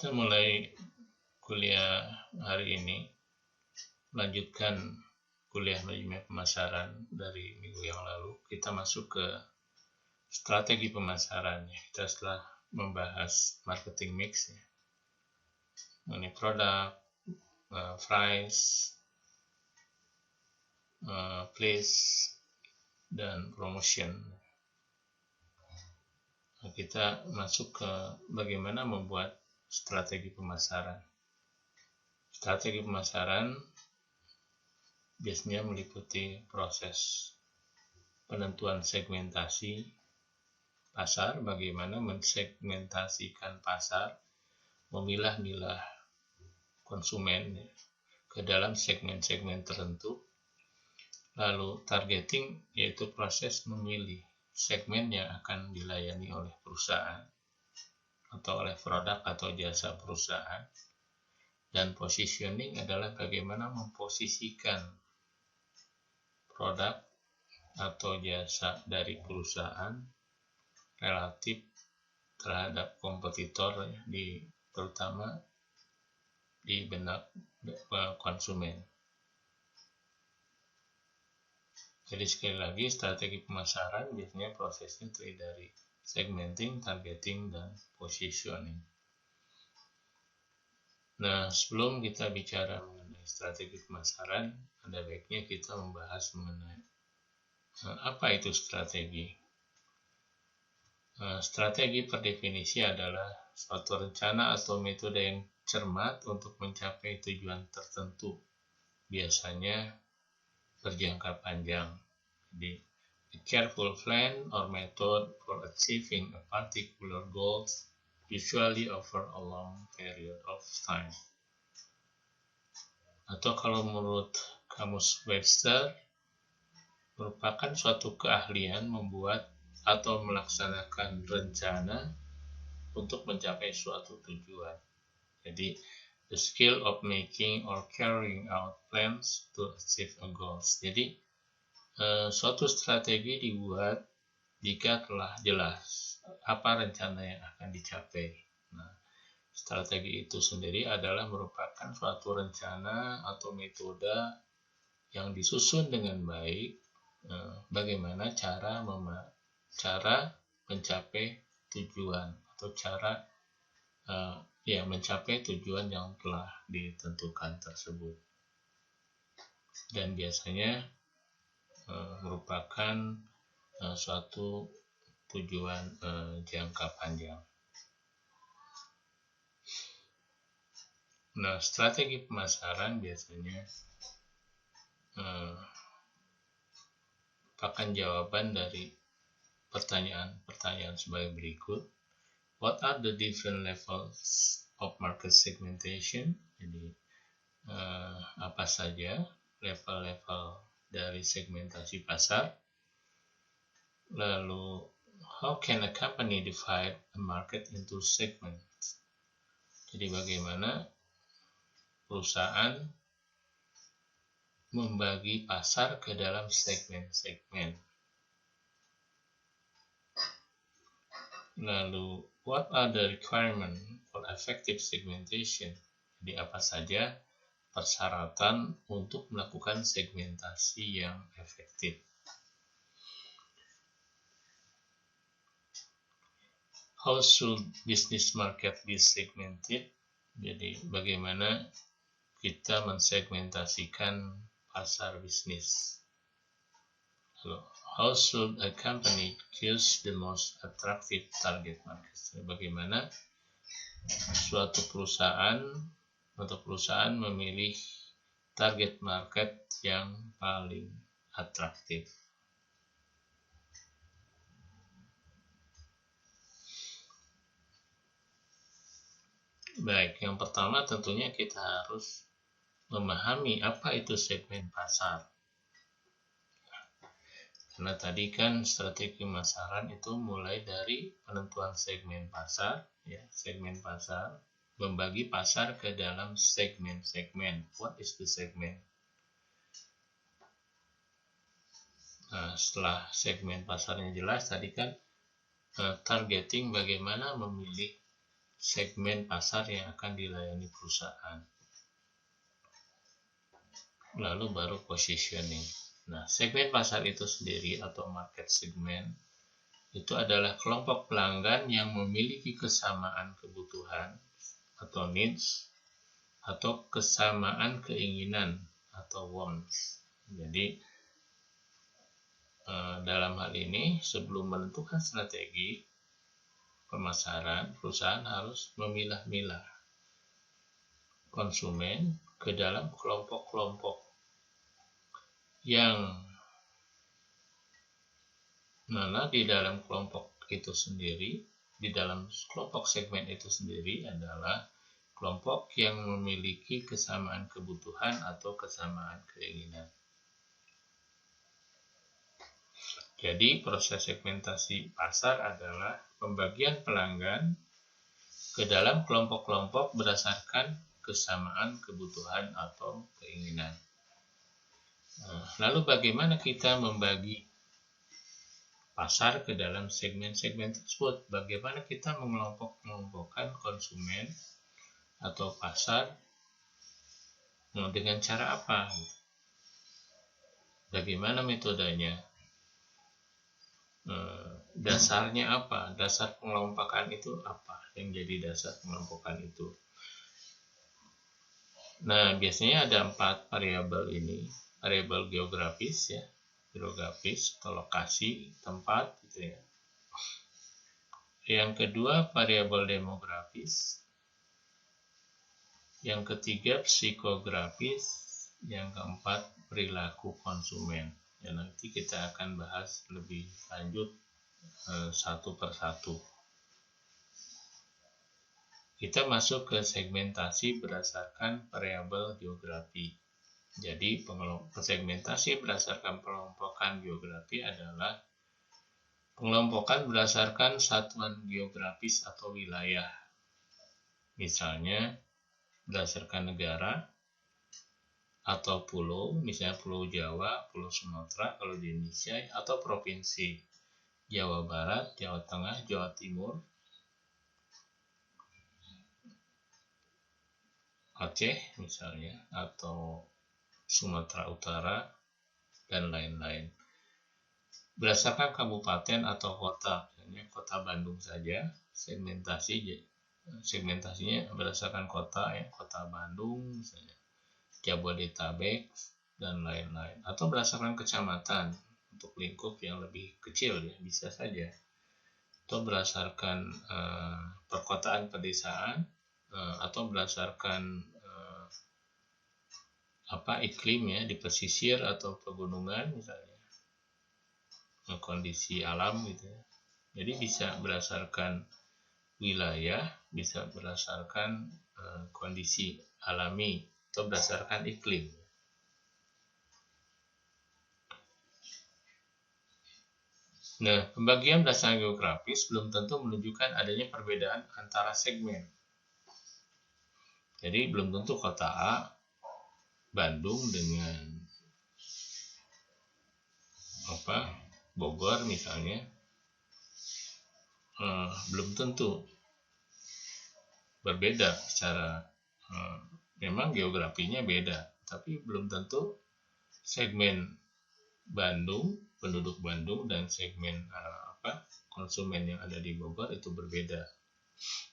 Kita mulai kuliah hari ini, lanjutkan kuliah manajemen pemasaran dari minggu yang lalu. Kita masuk ke strategi pemasaran. Kita setelah membahas marketing mix, mengenai produk, price, place, dan promotion. Kita masuk ke bagaimana membuat strategi pemasaran. Strategi pemasaran biasanya meliputi proses penentuan segmentasi pasar, bagaimana mensegmentasikan pasar, memilah-milah konsumen ke dalam segmen-segmen tertentu. Lalu targeting, yaitu proses memilih segmen yang akan dilayani oleh perusahaan atau oleh produk atau jasa perusahaan. Dan positioning adalah bagaimana memposisikan produk atau jasa dari perusahaan relatif terhadap kompetitor, terutama di benak konsumen. Jadi sekali lagi, strategi pemasaran biasanya prosesnya terdiri dari segmenting, targeting, dan positioning. Nah, sebelum kita bicara mengenai strategi pemasaran, ada baiknya kita membahas mengenai apa itu strategi. Strategi per definisi adalah suatu rencana atau metode yang cermat untuk mencapai tujuan tertentu, biasanya berjangka panjang. Jadi, a careful plan or method for achieving a particular goal usually over a long period of time. Atau kalau menurut Kamus Webster, merupakan suatu keahlian membuat atau melaksanakan rencana untuk mencapai suatu tujuan. Jadi, the skill of making or carrying out plans to achieve a goal. Jadi, suatu strategi dibuat jika telah jelas apa rencana yang akan dicapai. Nah, strategi itu sendiri adalah merupakan suatu rencana atau metode yang disusun dengan baik, bagaimana cara mencapai tujuan atau cara mencapai tujuan yang telah ditentukan tersebut. Dan biasanya merupakan suatu tujuan jangka panjang. Nah, strategi pemasaran biasanya merupakan jawaban dari pertanyaan-pertanyaan sebagai berikut. What are the different levels of market segmentation? Jadi, apa saja level-level dari segmentasi pasar? Lalu, how can a company divide a market into segments? Jadi, bagaimana perusahaan membagi pasar ke dalam segmen-segmen? Lalu, what are the requirements for effective segmentation? Jadi, apa saja persyaratan untuk melakukan segmentasi yang efektif? How should business market be segmented? Jadi, bagaimana kita mensegmentasikan pasar bisnis? Lalu, how should a company choose the most attractive target market? Bagaimana suatu perusahaan atau perusahaan memilih target market yang paling atraktif? Baik, yang pertama tentunya kita harus memahami apa itu segmen pasar. Karena tadi kan strategi pemasaran itu mulai dari penentuan segmen pasar, segmen pasar, membagi pasar ke dalam segmen-segmen. What is the segment? Nah, setelah segmen pasarnya jelas, tadi kan targeting, bagaimana memilih segmen pasar yang akan dilayani perusahaan. Lalu baru positioning. Nah, segmen pasar itu sendiri atau market segment itu adalah kelompok pelanggan yang memiliki kesamaan kebutuhan atau needs atau kesamaan keinginan atau wants. Jadi dalam hal ini sebelum menentukan strategi pemasaran, perusahaan harus memilah-milah konsumen ke dalam kelompok-kelompok yang mana di dalam kelompok itu sendiri, di dalam kelompok segmen itu sendiri adalah kelompok yang memiliki kesamaan kebutuhan atau kesamaan keinginan. Jadi proses segmentasi pasar adalah pembagian pelanggan ke dalam kelompok-kelompok berdasarkan kesamaan kebutuhan atau keinginan. Lalu bagaimana kita membagi pasar ke dalam segmen-segmen tersebut? Bagaimana kita mengelompok-kelompokkan konsumen atau pasar dengan cara apa? Bagaimana metodenya? Dasarnya apa? Dasar pengelompokan itu apa? Yang jadi dasar pengelompokan itu? Nah, biasanya ada 4 variabel ini. Variabel geografis ya, geografis atau lokasi, tempat gitu ya. Yang kedua variabel demografis. Yang ketiga psikografis. Yang keempat perilaku konsumen. Ya, nanti kita akan bahas lebih lanjut satu persatu. Kita masuk ke segmentasi berdasarkan variabel geografi. Jadi segmentasi berdasarkan pengelompokan geografi adalah pengelompokan berdasarkan satuan geografis atau wilayah. Misalnya berdasarkan negara atau pulau, misalnya Pulau Jawa, Pulau Sumatera kalau di Indonesia, atau provinsi Jawa Barat, Jawa Tengah, Jawa Timur, Aceh misalnya, atau Sumatera Utara, dan lain-lain. Berdasarkan kabupaten atau kota, misalnya kota Bandung saja, segmentasinya berdasarkan kota ya, kota Bandung misalnya, Jabodetabek, dan lain-lain. Atau berdasarkan kecamatan untuk lingkup yang lebih kecil ya, bisa saja. Atau berdasarkan perkotaan pedesaan, atau berdasarkan iklim ya, di pesisir atau pegunungan misalnya, kondisi alam gitu ya. Jadi bisa berdasarkan wilayah, bisa berdasarkan kondisi alami atau berdasarkan iklim. Nah, pembagian berdasarkan geografis belum tentu menunjukkan adanya perbedaan antara segmen. Jadi belum tentu kota A, Bandung dengan Bogor misalnya, belum tentu berbeda secara memang geografinya beda, tapi belum tentu segmen Bandung, penduduk Bandung, dan segmen konsumen yang ada di Bogor itu berbeda.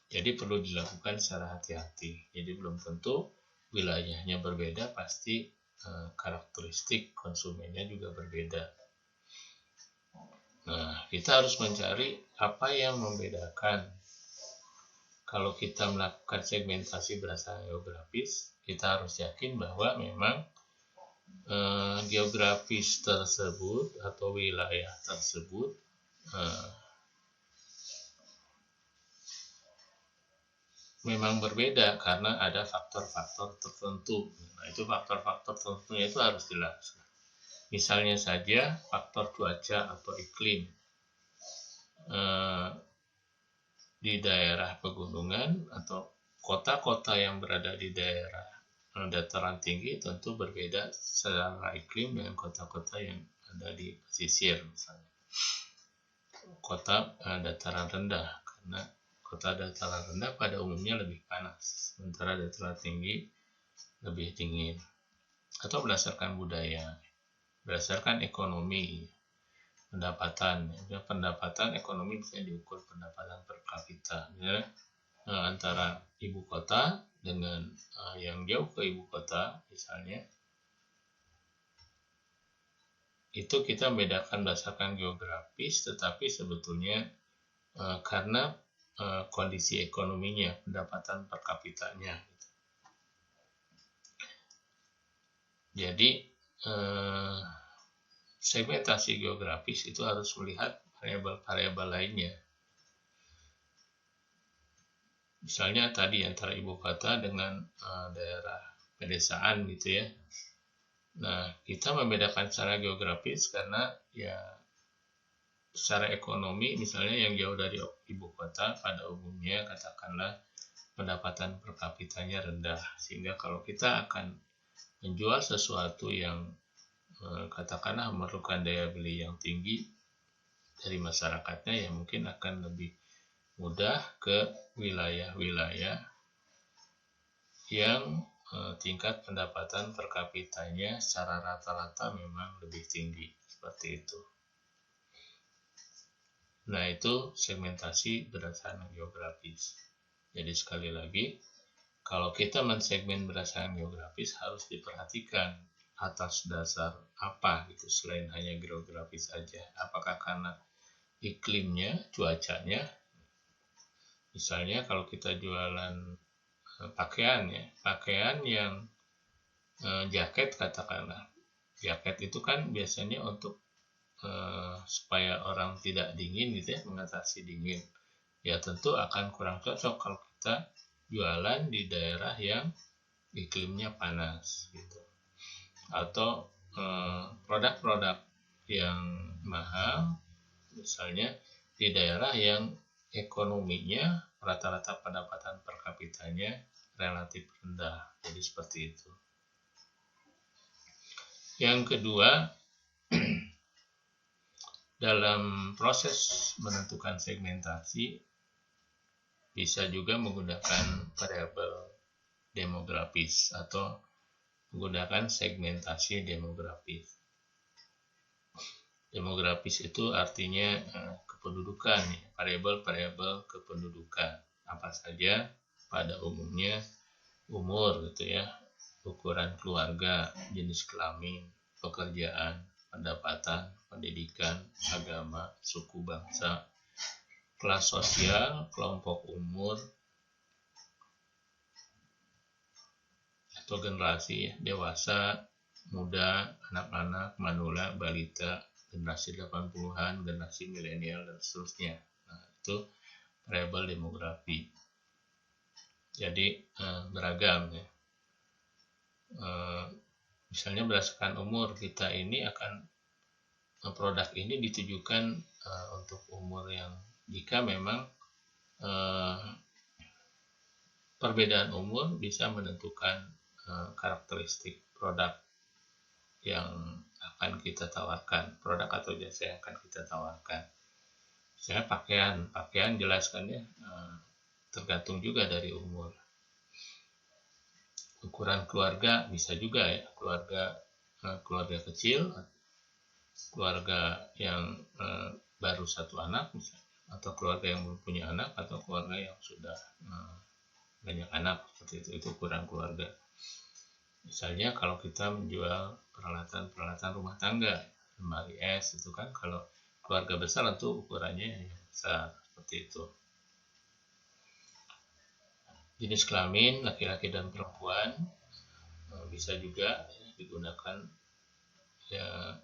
Jadi perlu dilakukan secara hati-hati. Jadi belum tentu wilayahnya berbeda, pasti karakteristik konsumennya juga berbeda. Nah, kita harus mencari apa yang membedakan. Kalau kita melakukan segmentasi berdasarkan geografis, kita harus yakin bahwa memang geografis tersebut atau wilayah tersebut memang berbeda karena ada faktor-faktor tertentu. Nah, itu faktor-faktor tertentunya itu harus jelas. Misalnya saja faktor cuaca atau iklim di daerah pegunungan atau kota-kota yang berada di daerah dataran tinggi tentu berbeda secara iklim dengan kota-kota yang ada di pesisir misalnya. Kota dataran rendah, karena kota dataran rendah pada umumnya lebih panas, sementara dataran tinggi lebih dingin. Atau berdasarkan budaya, berdasarkan ekonomi, pendapatan. Pendapatan ekonomi bisa diukur pendapatan per kapita. Ya. Antara ibu kota dengan yang jauh ke ibu kota, misalnya, itu kita membedakan berdasarkan geografis, tetapi sebetulnya karena kondisi ekonominya, pendapatan per kapitanya. Jadi segmentasi geografis itu harus melihat variabel-variabel lainnya. Misalnya tadi antara ibu kota dengan daerah pedesaan gitu ya. Nah, kita membedakan secara geografis karena ya secara ekonomi misalnya yang jauh dari ibu kota pada umumnya katakanlah pendapatan per kapitanya rendah, sehingga kalau kita akan menjual sesuatu yang katakanlah memerlukan daya beli yang tinggi dari masyarakatnya, ya mungkin akan lebih mudah ke wilayah-wilayah yang tingkat pendapatan per kapitanya secara rata-rata memang lebih tinggi, seperti itu. Nah, itu segmentasi berdasarkan geografis. Jadi sekali lagi, kalau kita mensegmen berdasarkan geografis harus diperhatikan atas dasar apa gitu, selain hanya geografis saja. Apakah karena iklimnya, cuacanya, misalnya kalau kita jualan pakaian ya, pakaian yang jaket katakanlah, jaket itu kan biasanya untuk supaya orang tidak dingin gitu ya, mengatasi dingin, ya tentu akan kurang cocok kalau kita jualan di daerah yang iklimnya panas gitu. Atau produk-produk yang mahal misalnya di daerah yang ekonominya rata-rata pendapatan per kapitanya relatif rendah. Jadi seperti itu. Yang kedua, dalam proses menentukan segmentasi bisa juga menggunakan variabel demografis atau menggunakan segmentasi demografis. Demografis itu artinya kependudukan, variabel-variabel kependudukan. Apa saja? Pada umumnya umur gitu ya, ukuran keluarga, jenis kelamin, pekerjaan, pendapatan, pendidikan, agama, suku bangsa, kelas sosial, kelompok umur, atau generasi dewasa, muda, anak-anak, manula, balita, generasi 80-an, generasi milenial, dan seterusnya. Nah, itu variabel demografi. Jadi beragam ya. Misalnya berdasarkan umur, kita ini akan produk ini ditujukan untuk umur yang jika memang perbedaan umur bisa menentukan karakteristik produk yang akan kita tawarkan, produk atau jasa yang akan kita tawarkan. Misalnya pakaian jelaskannya tergantung juga dari umur. Ukuran keluarga bisa juga ya, keluarga kecil, keluarga yang baru satu anak misalnya, atau keluarga yang belum punya anak, atau keluarga yang sudah banyak anak, seperti itu ukuran keluarga. Misalnya kalau kita menjual peralatan rumah tangga, lemari es itu kan kalau keluarga besar tentu ukurannya besar, seperti itu. Jenis kelamin laki-laki dan perempuan bisa juga digunakan ya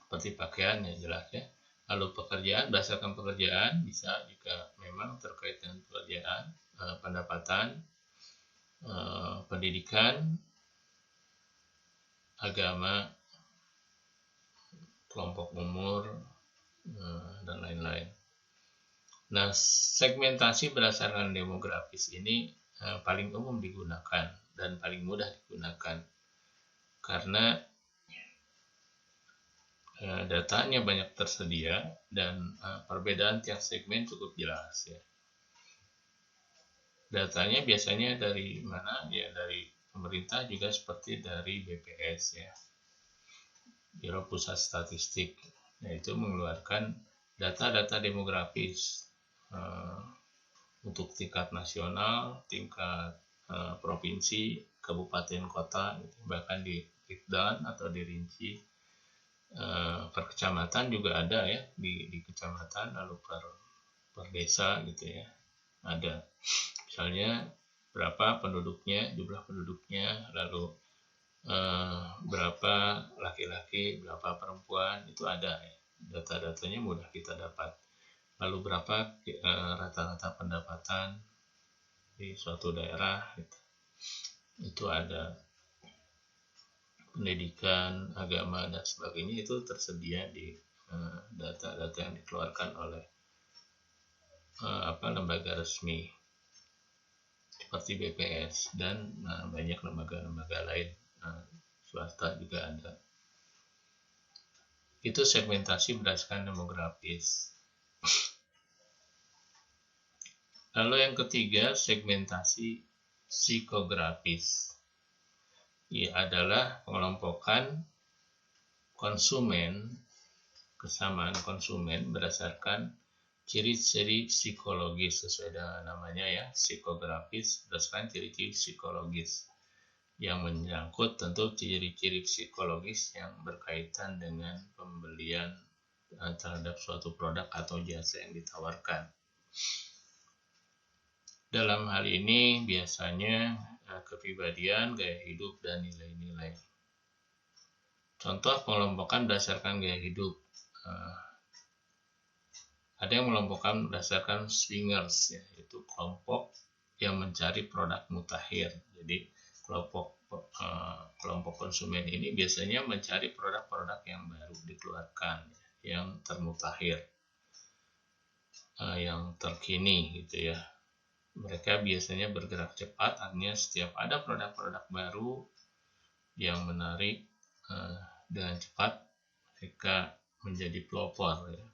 seperti pakaian yang jelas ya. Lalu pekerjaan, berdasarkan pekerjaan bisa juga memang terkait dengan pekerjaan, pendapatan, pendidikan, agama, kelompok umur, dan lain-lain. Nah, segmentasi berdasarkan demografis ini paling umum digunakan dan paling mudah digunakan karena datanya banyak tersedia dan perbedaan tiap segmen cukup jelas ya. Datanya biasanya dari mana? Ya dari pemerintah, juga seperti dari BPS ya, Biro Pusat Statistik. Nah, itu mengeluarkan data-data demografis untuk tingkat nasional, tingkat provinsi, kabupaten, kota, gitu. Bahkan di breakdown atau dirinci per kecamatan juga ada ya, di kecamatan, lalu per desa gitu ya, ada. Misalnya berapa penduduknya, jumlah penduduknya, lalu berapa laki-laki, berapa perempuan, itu ada ya. Data-datanya mudah kita dapat. Lalu berapa rata-rata pendapatan di suatu daerah, gitu. Itu ada. Pendidikan, agama, dan sebagainya itu tersedia di data-data yang dikeluarkan oleh lembaga resmi seperti BPS dan banyak lembaga-lembaga lain, swasta juga ada. Itu segmentasi berdasarkan demografis. Lalu yang ketiga, segmentasi psikografis. Ia adalah pengelompokan konsumen, kesamaan konsumen berdasarkan ciri-ciri psikologis sesuai dengan namanya ya, psikografis, berdasarkan ciri-ciri psikologis yang menyangkut tentu ciri-ciri psikologis yang berkaitan dengan pembelian terhadap suatu produk atau jasa yang ditawarkan. Dalam hal ini biasanya kepribadian, gaya hidup, dan nilai-nilai. Contoh pengelompokan berdasarkan gaya hidup. Ada yang mengelompokkan berdasarkan swingers, ya, yaitu kelompok yang mencari produk mutakhir. Jadi kelompok konsumen ini biasanya mencari produk-produk yang baru dikeluarkan, yang termutakhir, yang terkini gitu ya. Mereka biasanya bergerak cepat, artinya setiap ada produk-produk baru yang menarik, dengan cepat mereka menjadi pelopor, ya,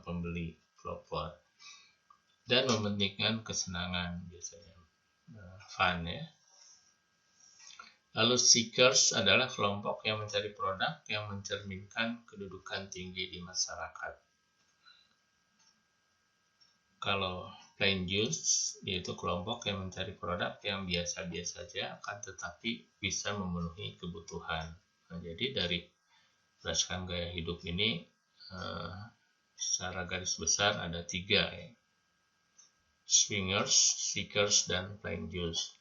pembeli, pelopor, dan mementingkan kesenangan biasanya, fun ya. Lalu seekers adalah kelompok yang mencari produk yang mencerminkan kedudukan tinggi di masyarakat. Kalau plain juice yaitu kelompok yang mencari produk yang biasa-biasa saja akan tetapi bisa memenuhi kebutuhan. Nah, jadi dari berdasarkan gaya hidup ini secara garis besar ada 3 ya. Swingers, seekers, dan plain juice.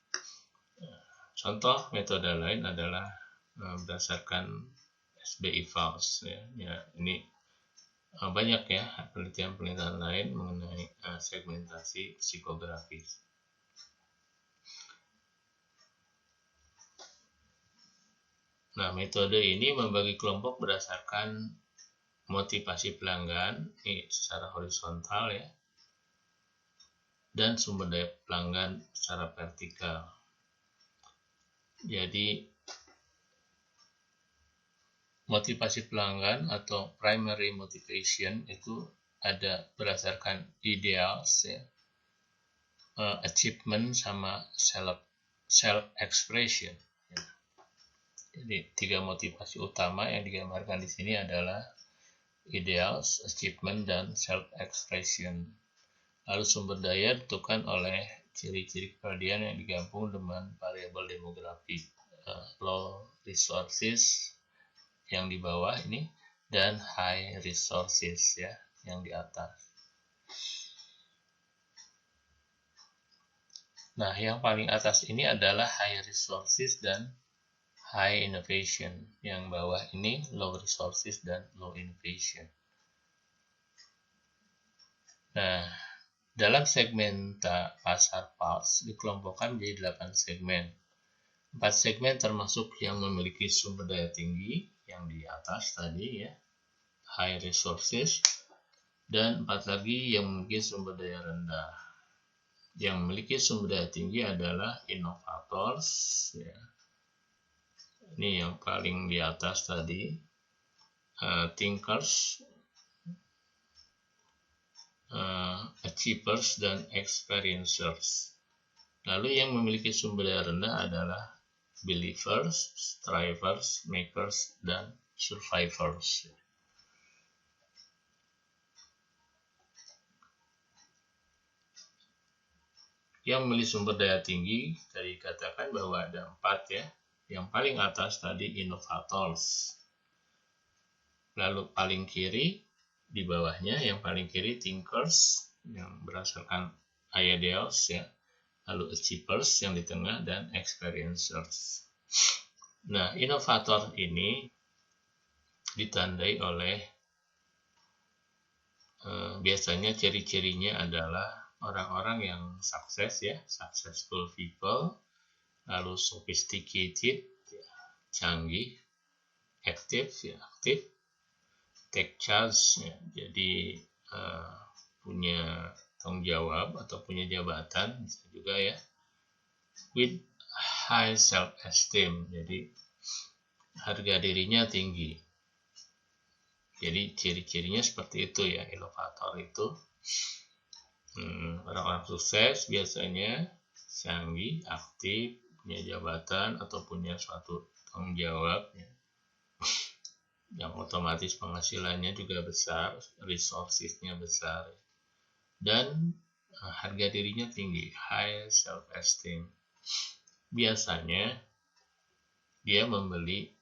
Contoh metode lain adalah berdasarkan SBI-FALS ya, ini banyak ya penelitian-penelitian lain mengenai segmentasi psikografis. Nah, metode ini membagi kelompok berdasarkan motivasi pelanggan ini secara horizontal ya, dan sumber daya pelanggan secara vertikal. Jadi motivasi pelanggan atau primary motivation itu ada berdasarkan ideals ya, achievement, sama self expression ya. Jadi 3 motivasi utama yang digambarkan di sini adalah ideals, achievement, dan self expression. Lalu sumber daya ditentukan oleh ciri-ciri kepribadian yang digabung dengan variabel demografi, low resources yang di bawah ini dan high resources ya yang di atas. Nah, yang paling atas ini adalah high resources dan high innovation. Yang bawah ini low resources dan low innovation. Nah, dalam segmen pasar PALS dikelompokkan menjadi 8 segmen. 4 segmen termasuk yang memiliki sumber daya tinggi yang di atas tadi ya, high resources, dan 4 lagi yang memiliki sumber daya rendah. Yang memiliki sumber daya tinggi adalah innovators ya. Ini yang paling di atas tadi, thinkers, achievers, dan experiencers. Lalu yang memiliki sumber daya rendah adalah believers, strivers, makers, dan survivors. Yang memiliki sumber daya tinggi, tadi katakan bahwa ada 4 ya. Yang paling atas tadi innovators. Lalu paling kiri, di bawahnya yang paling kiri thinkers, yang berdasarkan ideals ya. Lalu achievers yang di tengah, dan experiencers. Nah, inovator ini ditandai oleh biasanya ciri-cirinya adalah orang-orang yang sukses ya, successful people, lalu sophisticated, ya, canggih, active, ya, aktif, take charge, ya, jadi punya tanggung jawab atau punya jabatan, bisa juga ya, with high self-esteem, jadi harga dirinya tinggi. Jadi ciri-cirinya seperti itu ya, inovator itu. Orang-orang sukses biasanya canggih, aktif, punya jabatan atau punya suatu tanggung jawab ya. Yang otomatis penghasilannya juga besar, resourcesnya besar, dan harga dirinya tinggi, high self-esteem. Biasanya dia membeli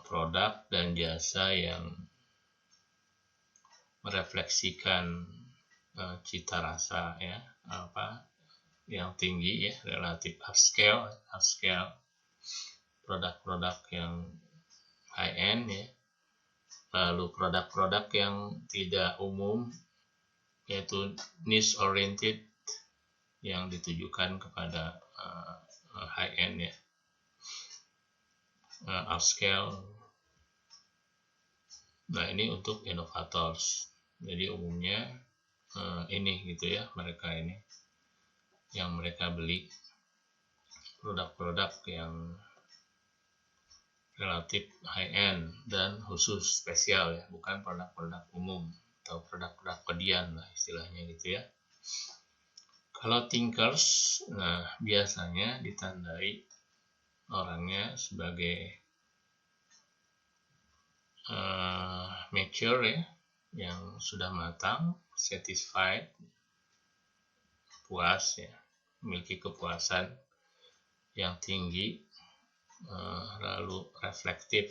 produk dan jasa yang merefleksikan cita rasa ya, yang tinggi ya, relatif upscale, produk-produk yang high end ya. Lalu produk-produk yang tidak umum, yaitu niche oriented, yang ditujukan kepada high end ya, upscale. Nah, ini untuk innovators. Jadi umumnya ini gitu ya, mereka ini yang mereka beli produk-produk yang relatif high end dan khusus spesial ya, bukan produk-produk umum atau produk-produk pedian lah istilahnya gitu ya. Kalau thinkers, nah biasanya ditandai orangnya sebagai mature ya, yang sudah matang, satisfied, puas ya, memiliki kepuasan yang tinggi, lalu reflektif,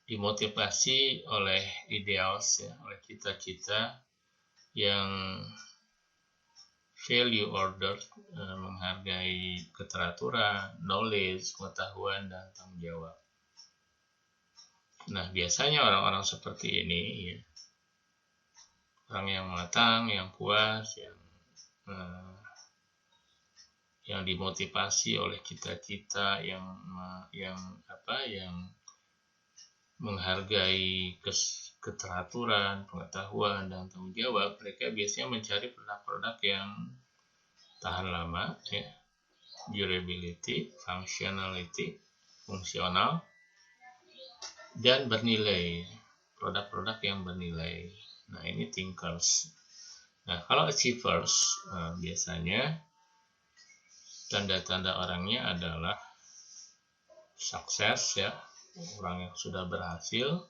dimotivasi oleh ideals ya, oleh cita-cita yang value order, menghargai keteraturan, knowledge, pengetahuan, dan tanggung jawab. Nah, biasanya orang-orang seperti ini ya, orang yang matang, yang puas, yang dimotivasi oleh cita-cita, yang menghargai keteraturan, pengetahuan, dan tanggung jawab. Mereka biasanya mencari produk-produk yang tahan lama ya, durability, functionality, fungsional, dan bernilai, produk-produk yang bernilai. Nah, ini thinkers. Nah, kalau achievers, biasanya tanda-tanda orangnya adalah sukses ya, orang yang sudah berhasil,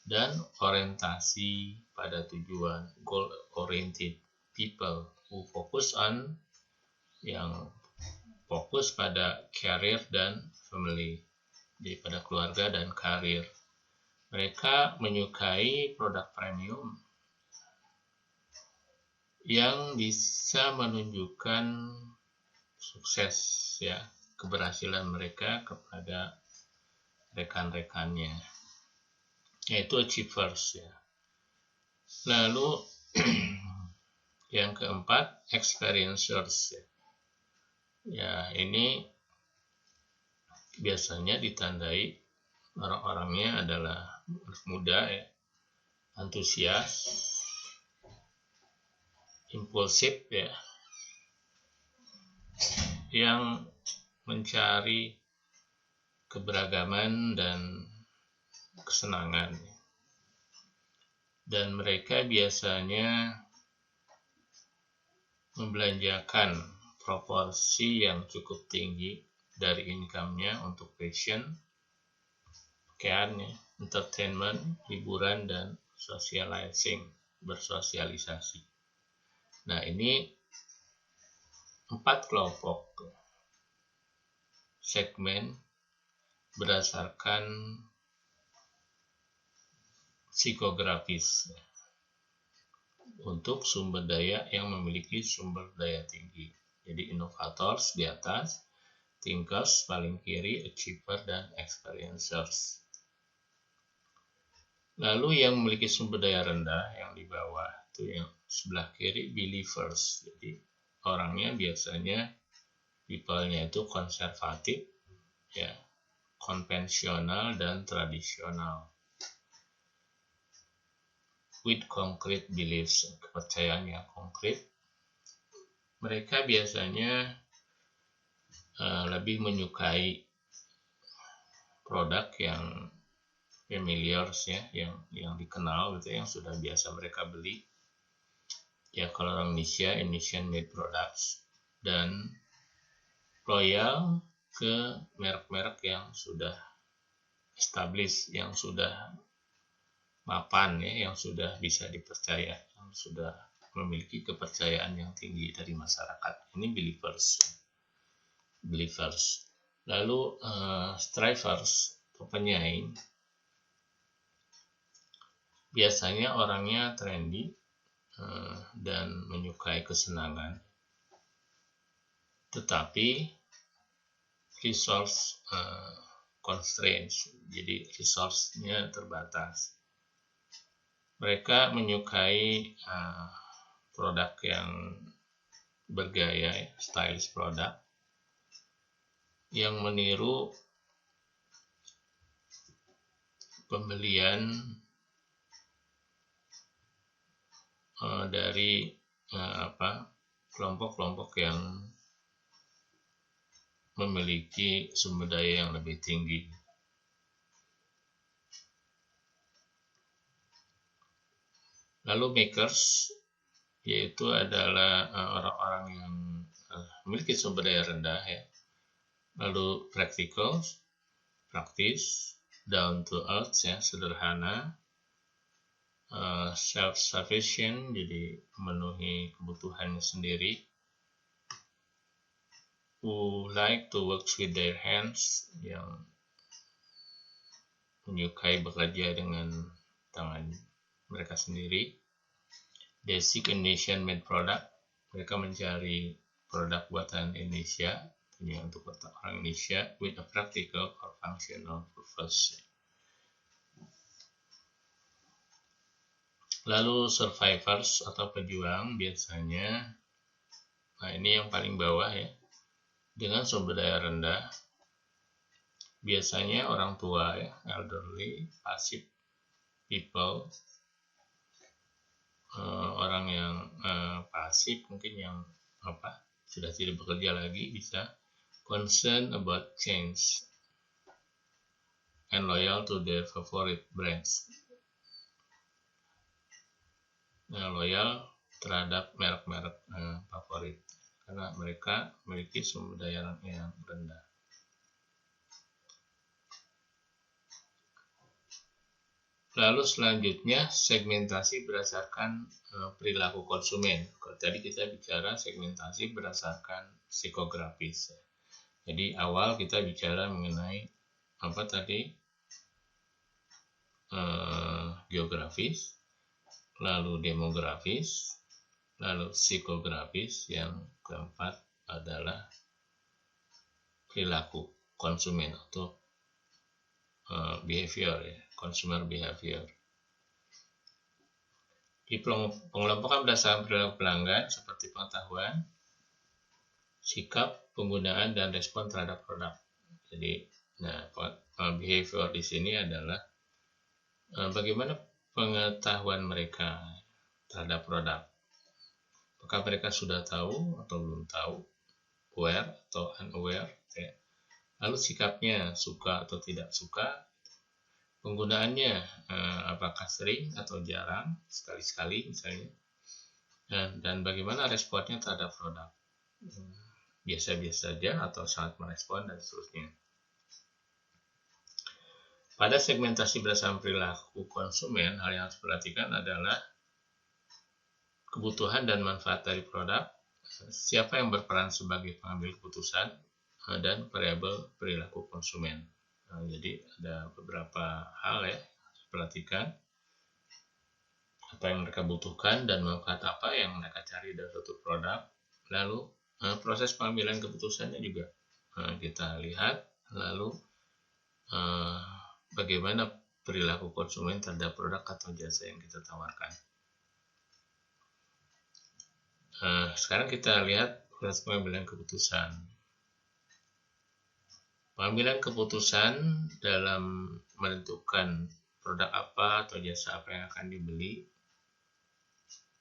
dan orientasi pada tujuan, goal oriented people who focus on, yang fokus pada career dan family, jadi pada keluarga dan karir. Mereka menyukai produk premium yang bisa menunjukkan sukses ya, keberhasilan mereka kepada rekan-rekannya, yaitu achievers ya. Lalu yang keempat, experiencers ya, ini biasanya ditandai orang-orangnya adalah muda ya, antusias, impulsif ya, yang mencari keberagaman dan kesenangan. dan mereka biasanya membelanjakan proporsi yang cukup tinggi dari income-nya untuk fashion, pakaian, entertainment, hiburan, dan socializing, bersosialisasi. Nah, ini 4 kelompok segmen berdasarkan psikografis untuk sumber daya yang memiliki sumber daya tinggi. Jadi innovators di atas, thinkers paling kiri, achiever, dan experiencers. Lalu yang memiliki sumber daya rendah yang di bawah itu yang sebelah kiri, believers. Jadi orangnya biasanya people-nya itu konservatif, ya, konvensional dan tradisional. With concrete beliefs, kepercayaan yang konkret. Mereka biasanya lebih menyukai produk yang familiars, ya, yang dikenal gitu, yang sudah biasa mereka beli. Ya, kalau orang Indonesia, Indonesian made products, dan loyal ke merek-merek yang sudah established, yang sudah mapan, ya, yang sudah bisa dipercaya, yang sudah memiliki kepercayaan yang tinggi dari masyarakat. Ini believers. Lalu strivers, penyaing, biasanya orangnya trendy dan menyukai kesenangan, tetapi resource constraints, jadi resource-nya terbatas. Mereka menyukai produk yang bergaya, stylish produk, yang meniru pembelian dari kelompok-kelompok yang memiliki sumber daya yang lebih tinggi. Lalu makers, yaitu adalah orang-orang yang memiliki sumber daya rendah, ya. Lalu practical, praktis, down to earth, ya, sederhana, self-sufficient, jadi memenuhi kebutuhannya sendiri, who like to work with their hands, yang menyukai bekerja dengan tangan mereka sendiri. They seek Indonesian made product, mereka mencari produk buatan Indonesia, punya untuk orang Indonesia, with a practical or functional purpose. Lalu survivors atau pejuang biasanya, nah ini yang paling bawah, ya, dengan sumber daya rendah, biasanya orang tua, ya, elderly, passive people, orang yang pasif, mungkin yang sudah tidak bekerja lagi, bisa concerned about change and loyal to their favorite brands. Nah, loyal terhadap merek-merek favorit karena mereka memiliki sumber daya yang rendah. Lalu selanjutnya segmentasi berdasarkan perilaku konsumen. Kalau tadi kita bicara segmentasi berdasarkan psikografis. Jadi awal kita bicara mengenai geografis, lalu demografis, lalu psikografis, yang keempat adalah perilaku konsumen atau behavior, ya, consumer behavior. Di pengelompokan berdasarkan perilaku pelanggan seperti pengetahuan, sikap, penggunaan, dan respon terhadap produk. Jadi, behavior di sini adalah bagaimana pengetahuan mereka terhadap produk. Apakah mereka sudah tahu atau belum tahu, aware atau unaware, ya. Lalu sikapnya, suka atau tidak suka, Penggunaannya apakah sering atau jarang, sekali-sekali misalnya, dan bagaimana responnya terhadap produk, biasa-biasa saja atau sangat merespon, dan seterusnya. Pada segmentasi berdasarkan perilaku konsumen, hal yang harus diperhatikan adalah kebutuhan dan manfaat dari produk, siapa yang berperan sebagai pengambil keputusan, dan variabel perilaku konsumen. Jadi ada beberapa hal ya harus diperhatikan, apa yang mereka butuhkan dan manfaat apa yang mereka cari dari suatu produk. Lalu proses pengambilan keputusannya juga kita lihat. Lalu bagaimana perilaku konsumen terhadap produk atau jasa yang kita tawarkan. Sekarang kita lihat proses pengambilan keputusan. Pengambilan keputusan dalam menentukan produk apa atau jasa apa yang akan dibeli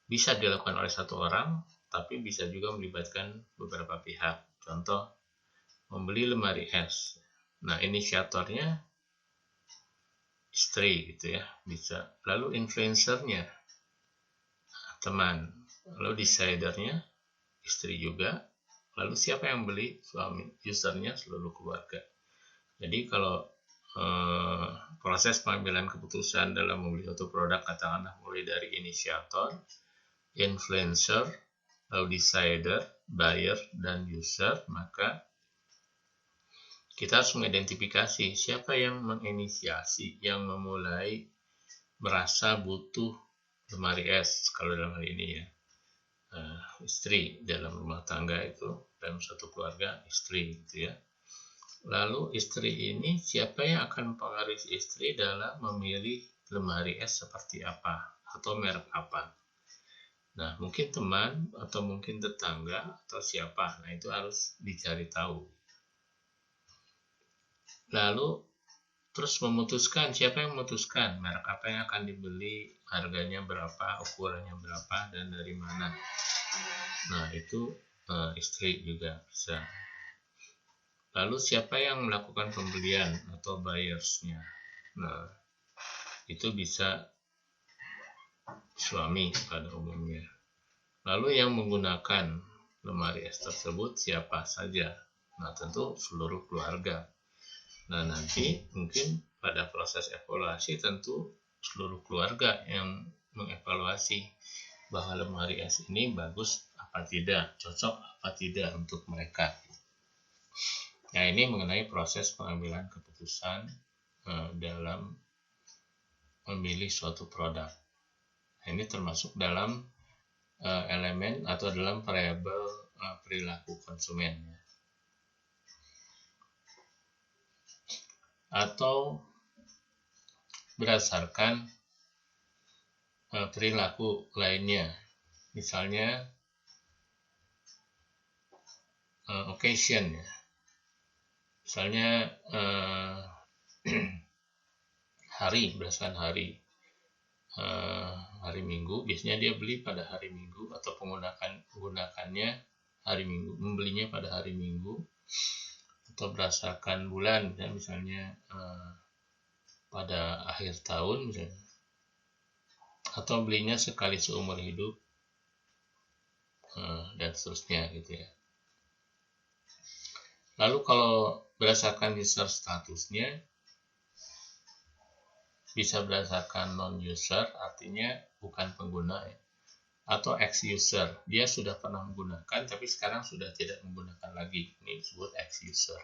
bisa dilakukan oleh satu orang, tapi bisa juga melibatkan beberapa pihak. Contoh, membeli lemari es. Nah, inisiatornya istri gitu ya, bisa. Lalu influencernya teman. Lalu decidernya istri juga. Lalu siapa yang beli? Suami. Usernya seluruh keluarga. Jadi kalau proses pengambilan keputusan dalam membeli suatu produk, katakanlah mulai dari inisiator, influencer, lalu decider, buyer, dan user, maka kita harus mengidentifikasi siapa yang menginisiasi, yang memulai merasa butuh lemari es, kalau dalam hal ini ya. Istri dalam rumah tangga itu, dalam satu keluarga istri gitu ya. Lalu istri ini siapa yang akan mempengaruhi istri dalam memilih lemari es seperti apa atau merek apa. Nah, mungkin teman atau mungkin tetangga atau siapa. Nah, itu harus dicari tahu. Lalu terus memutuskan, siapa yang memutuskan merek apa yang akan dibeli, harganya berapa, ukurannya berapa, dan dari mana. Nah, itu istri juga bisa. Lalu siapa yang melakukan pembelian atau buyersnya. Nah, itu bisa suami pada umumnya. Lalu yang menggunakan lemari es tersebut siapa saja. Nah, tentu seluruh keluarga. Nah, nanti mungkin pada proses evaluasi tentu seluruh keluarga yang mengevaluasi bahwa lemari es ini bagus apa tidak, cocok apa tidak untuk mereka. Nah, ini mengenai proses pengambilan keputusan dalam memilih suatu produk. Nah, ini termasuk dalam elemen atau dalam variabel perilaku konsumen. Atau berdasarkan perilaku lainnya, misalnya occasion ya, misalnya hari, berdasarkan hari Minggu, biasanya dia beli pada hari Minggu atau menggunakannya hari Minggu, membelinya pada hari Minggu. Atau berdasarkan bulan ya, misalnya pada akhir tahun misalnya, atau belinya sekali seumur hidup, dan seterusnya gitu ya. Lalu kalau berdasarkan user statusnya, bisa berdasarkan non-user, artinya bukan pengguna ya, atau ex-user, dia sudah pernah menggunakan tapi sekarang sudah tidak menggunakan lagi, ini disebut ex-user.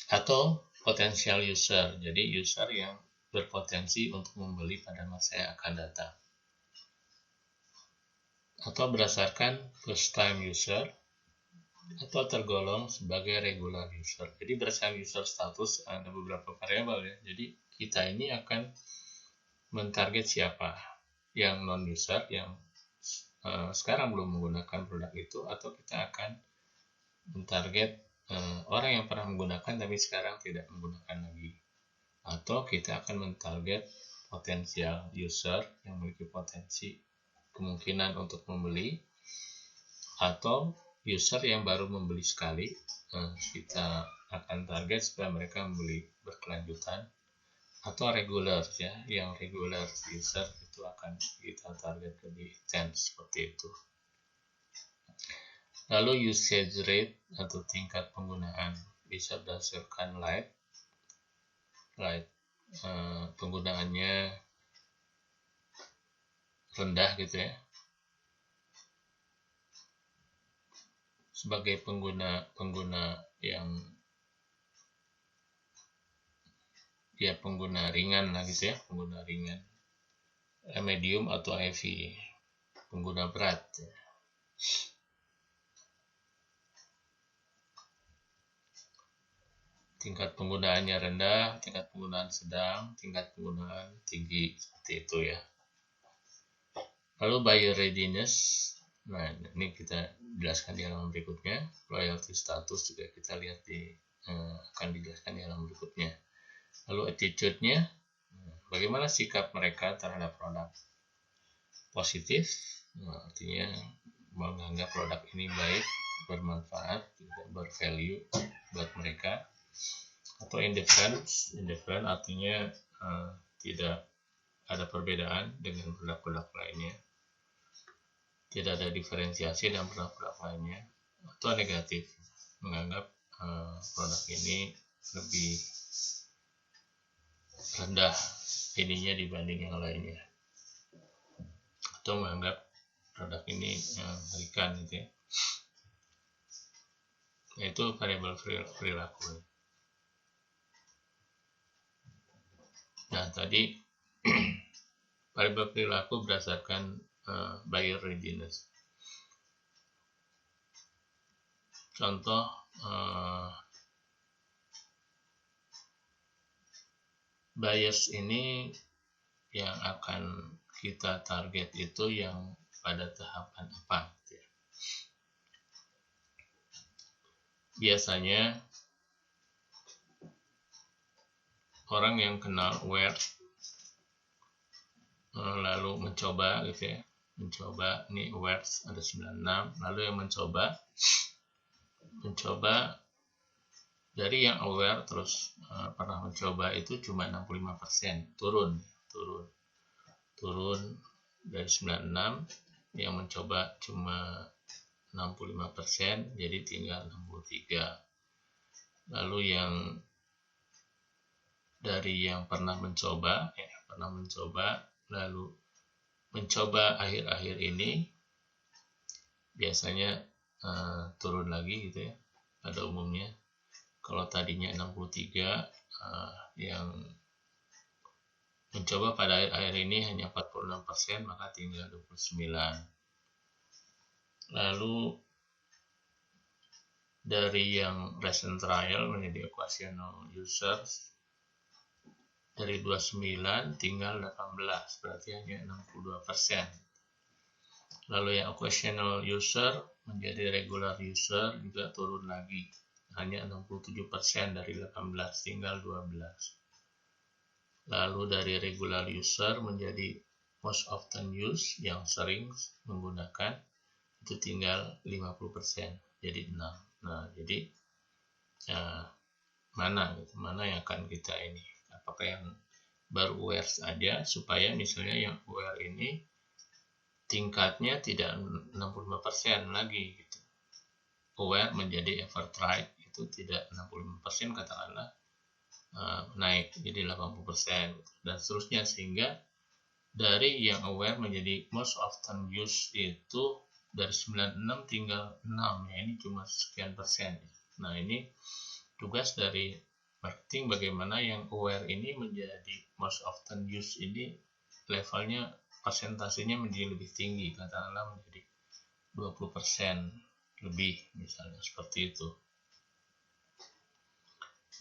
Atau potensial user, jadi user yang berpotensi untuk membeli pada masa yang akan datang. Atau berdasarkan first time user, atau tergolong sebagai regular user. Jadi berdasarkan user status ada beberapa variabel ya. Jadi kita ini akan mentarget siapa, yang non-user yang sekarang belum menggunakan produk itu, atau kita akan mentarget orang yang pernah menggunakan tapi sekarang tidak menggunakan lagi, atau kita akan mentarget potensial user yang memiliki potensi kemungkinan untuk membeli, atau user yang baru membeli sekali kita akan target supaya mereka membeli berkelanjutan, atau regular ya, yang regular user itu akan kita target lebih intens seperti itu. Lalu usage rate atau tingkat penggunaan bisa berdasarkan light penggunaannya rendah gitu ya. Sebagai pengguna yang pengguna ringan lah gitu ya, pengguna ringan, medium atau heavy, pengguna berat ya. Tingkat penggunaannya rendah, tingkat penggunaan sedang, tingkat penggunaan tinggi, seperti itu ya. Lalu buyer readiness, nah ini kita jelaskan di halaman berikutnya. Loyalty status juga kita lihat akan dijelaskan di halaman berikutnya. Lalu attitude-nya, bagaimana sikap mereka terhadap produk? Positif, artinya menganggap produk ini baik, bermanfaat, bervalue buat mereka. Atau indifferent artinya tidak ada perbedaan dengan produk-produk lainnya, tidak ada diferensiasi dengan produk-produk lainnya. Atau negatif, menganggap produk ini lebih rendah ininya dibanding yang lainnya, atau menganggap produk ini mengerikan gitu ya. Yaitu variabel perilaku. Nah tadi variabel perilaku berdasarkan buyer readiness. Contoh buyers ini yang akan kita target itu yang pada tahapan apa? Biasanya orang yang kenal aware lalu mencoba gitu ya, mencoba ini aware ada 96, lalu yang mencoba dari yang aware terus pernah mencoba itu cuma 65%, turun dari 96, yang mencoba cuma 65%, jadi tinggal 63. Lalu yang dari yang pernah mencoba lalu mencoba akhir-akhir ini biasanya turun lagi gitu ya pada umumnya. Kalau tadinya 63, yang mencoba pada akhir-akhir ini hanya 46%, maka tinggal 29. Lalu dari yang recent trial menjadi occasional users dari 29 tinggal 18, berarti hanya 62%. Lalu yang occasional user menjadi regular user juga turun lagi, hanya 67% dari 18, tinggal 12. Lalu dari regular user menjadi most often use, yang sering menggunakan, itu tinggal 50%, jadi 6. Nah, jadi mana yang akan kita ini? Apakah yang baru aware saja, supaya misalnya yang aware ini tingkatnya tidak 65% lagi gitu. Aware menjadi ever tried itu tidak 65%, katakanlah naik jadi 80% dan seterusnya, sehingga dari yang aware menjadi most often used itu dari 96 tinggal 6 ya, ini cuma sekian persen. Nah ini tugas dari marketing, bagaimana yang aware ini menjadi most often used ini levelnya, persentasenya menjadi lebih tinggi, katakanlah menjadi 20% lebih misalnya, seperti itu.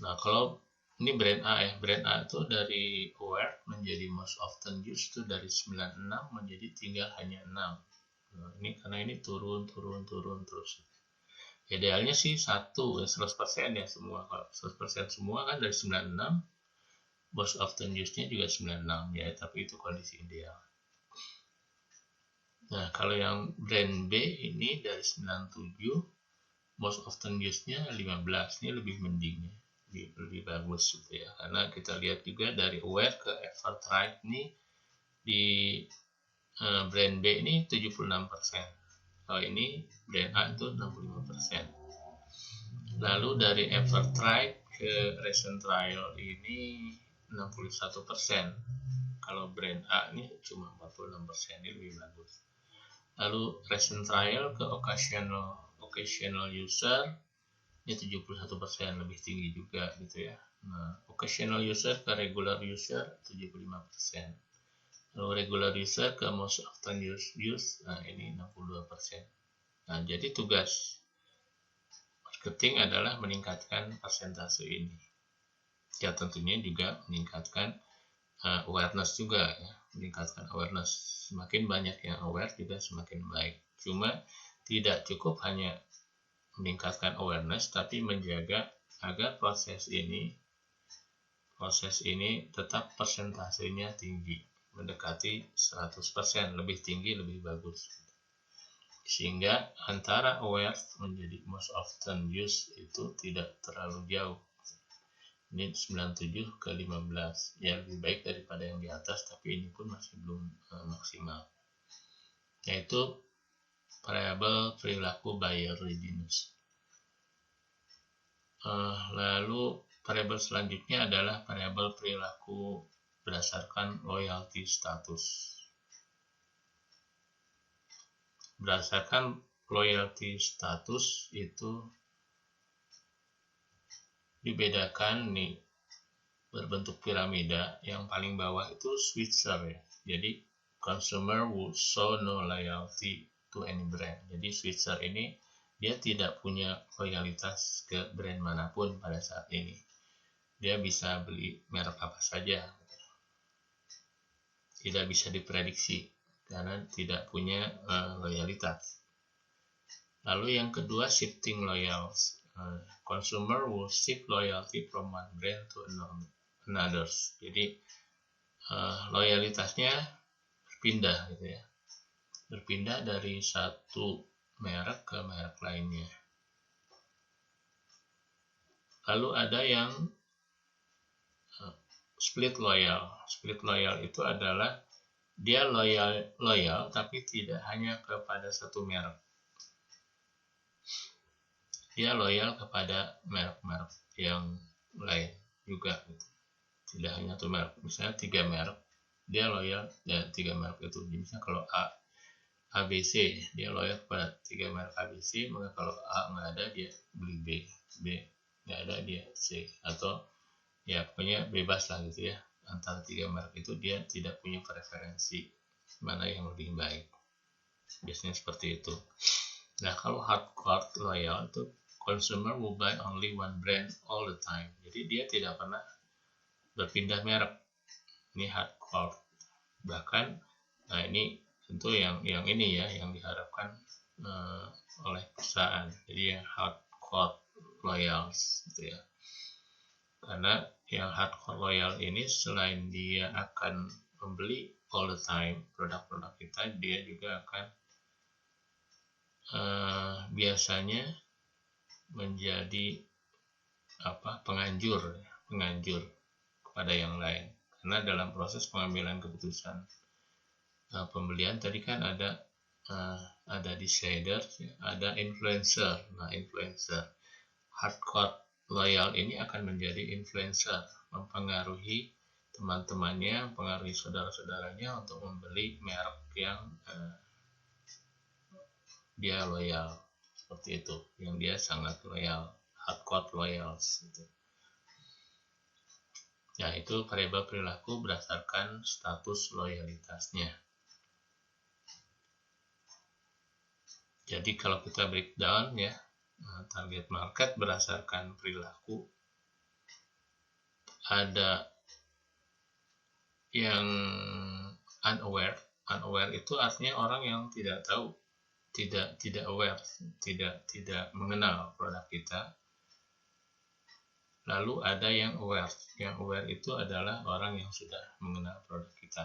Nah kalau ini brand A ya, brand A itu dari aware menjadi most often used itu dari 96 menjadi tinggal hanya 6. Nah, ini karena ini turun terus. Idealnya sih 100% ya semua. Kalau 100% semua kan dari 96, most often used-nya juga 96 ya, tapi itu kondisi ideal. Nah, kalau yang brand B ini dari 97 most often use-nya 15, ini lebih mending, lebih bagus gitu ya, karena kita lihat juga dari aware ke ever tried nih di brand B ini 76%, kalau ini brand A itu 65%. Lalu dari ever tried ke recent trial ini 61%, kalau brand A ini cuma 46%, ini lebih bagus. Lalu recent trial ke occasional user ini 71%, lebih tinggi juga gitu ya. Nah, occasional user ke regular user 75%. Lalu regular user ke most often use nah ini 62%. Nah, jadi tugas marketing adalah meningkatkan persentase ini. Ya, tentunya juga meningkatkan awareness juga ya, meningkatkan awareness. Semakin banyak yang aware juga semakin baik. Cuma tidak cukup hanya meningkatkan awareness, tapi menjaga agar proses ini tetap persentasenya tinggi, mendekati 100%, lebih tinggi lebih bagus. Sehingga antara aware menjadi most often used itu tidak terlalu jauh. Ini 97 ke 15, ya lebih baik daripada yang di atas, tapi ini pun masih belum maksimal. Yaitu variabel perilaku buyer readiness. Lalu variabel selanjutnya adalah variabel perilaku berdasarkan loyalty status. Berdasarkan loyalty status itu dibedakan nih, berbentuk piramida. Yang paling bawah itu switcher ya. Jadi consumer would show no loyalty to any brand. Jadi switcher ini dia tidak punya loyalitas ke brand manapun pada saat ini. Dia bisa beli merek apa saja. Tidak bisa diprediksi karena tidak punya loyalitas. Lalu yang kedua shifting loyals. Consumer will shift loyalty from one brand to another. Jadi loyalitasnya berpindah gitu ya, berpindah dari satu merek ke merek lainnya. Lalu ada yang split loyal. Split loyal itu adalah dia loyal tapi tidak hanya kepada satu merek. Dia loyal kepada merek-merek yang lain juga gitu. Tidak hanya satu merek, misalnya 3 merek, dia loyal ya 3 merek itu. Misalnya kalau ABC, dia loyal kepada 3 merek ABC, maka kalau A nggak ada dia beli B nggak ada dia C, atau ya pokoknya bebas lah gitu ya, antara 3 merek itu dia tidak punya preferensi mana yang lebih baik, biasanya seperti itu. Nah, kalau hardcore loyal itu consumer will buy only one brand all the time, jadi dia tidak pernah berpindah merek. Ini hardcore. Bahkan nah ini tentu yang ini ya yang diharapkan oleh perusahaan. Jadi yang hardcore loyals gitu ya. Karena yang hardcore loyal ini selain dia akan membeli all the time produk-produk kita, dia juga akan biasanya menjadi penganjur kepada yang lain. Karena dalam proses pengambilan keputusan pembelian tadi kan ada decider, ada influencer. Nah, influencer hardcore loyal ini akan menjadi influencer, mempengaruhi teman-temannya, mempengaruhi saudara-saudaranya untuk membeli merek yang dia loyal, seperti itu, yang dia sangat loyal, hardcore loyals gitu. Ya, itu variabel perilaku berdasarkan status loyalitasnya. Jadi kalau kita breakdown ya, target market berdasarkan perilaku, ada yang unaware. Unaware itu artinya orang yang tidak tahu, tidak aware, tidak mengenal produk kita. Lalu ada yang aware. Yang aware itu adalah orang yang sudah mengenal produk kita.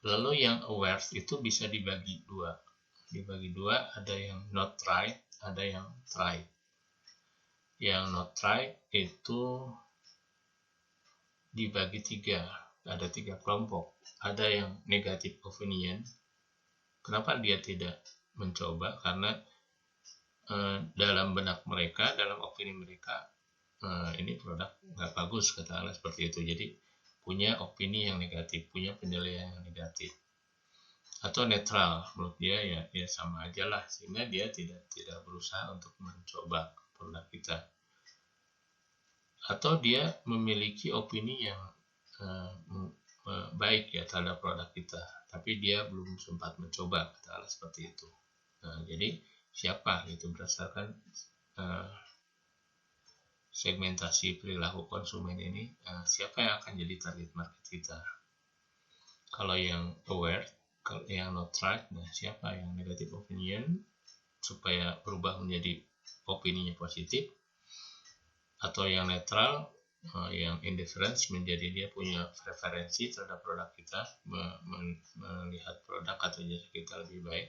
Lalu yang aware itu bisa dibagi dua. dibagi dua, ada yang not right, ada yang tried. Yang not right itu dibagi tiga, ada tiga kelompok. Ada yang negative opinion. Kenapa dia tidak mencoba? Karena dalam benak mereka, dalam opini mereka, ini produk nggak bagus, katakanlah seperti itu. Jadi punya opini yang negatif, punya penilaian yang negatif. Atau netral, menurut dia ya sama aja lah, sehingga dia tidak berusaha untuk mencoba produk kita. Atau dia memiliki opini yang baik ya terhadap produk kita, tapi dia belum sempat mencoba, katakanlah seperti itu. Jadi siapa itu berdasarkan segmentasi perilaku konsumen ini, siapa yang akan jadi target market kita. Kalau yang aware, kalau yang not right, nah siapa yang negative opinion supaya berubah menjadi opininya positif, atau yang netral, yang indifference menjadi dia punya preferensi terhadap produk kita, melihat produk atau jasa kita lebih baik,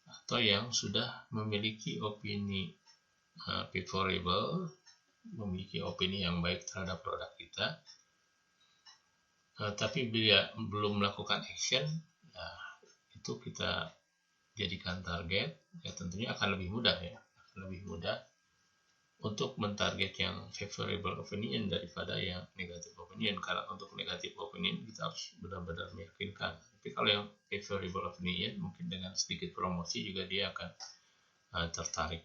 atau yang sudah memiliki opini favorable, memiliki opini yang baik terhadap produk kita, tapi dia belum melakukan action, nah itu kita jadikan target, ya tentunya akan lebih mudah untuk mentarget yang favorable opinion daripada yang negative opinion, karena untuk negative opinion kita harus benar-benar meyakinkan. Tapi kalau yang favorable opinion, mungkin dengan sedikit promosi juga dia akan tertarik.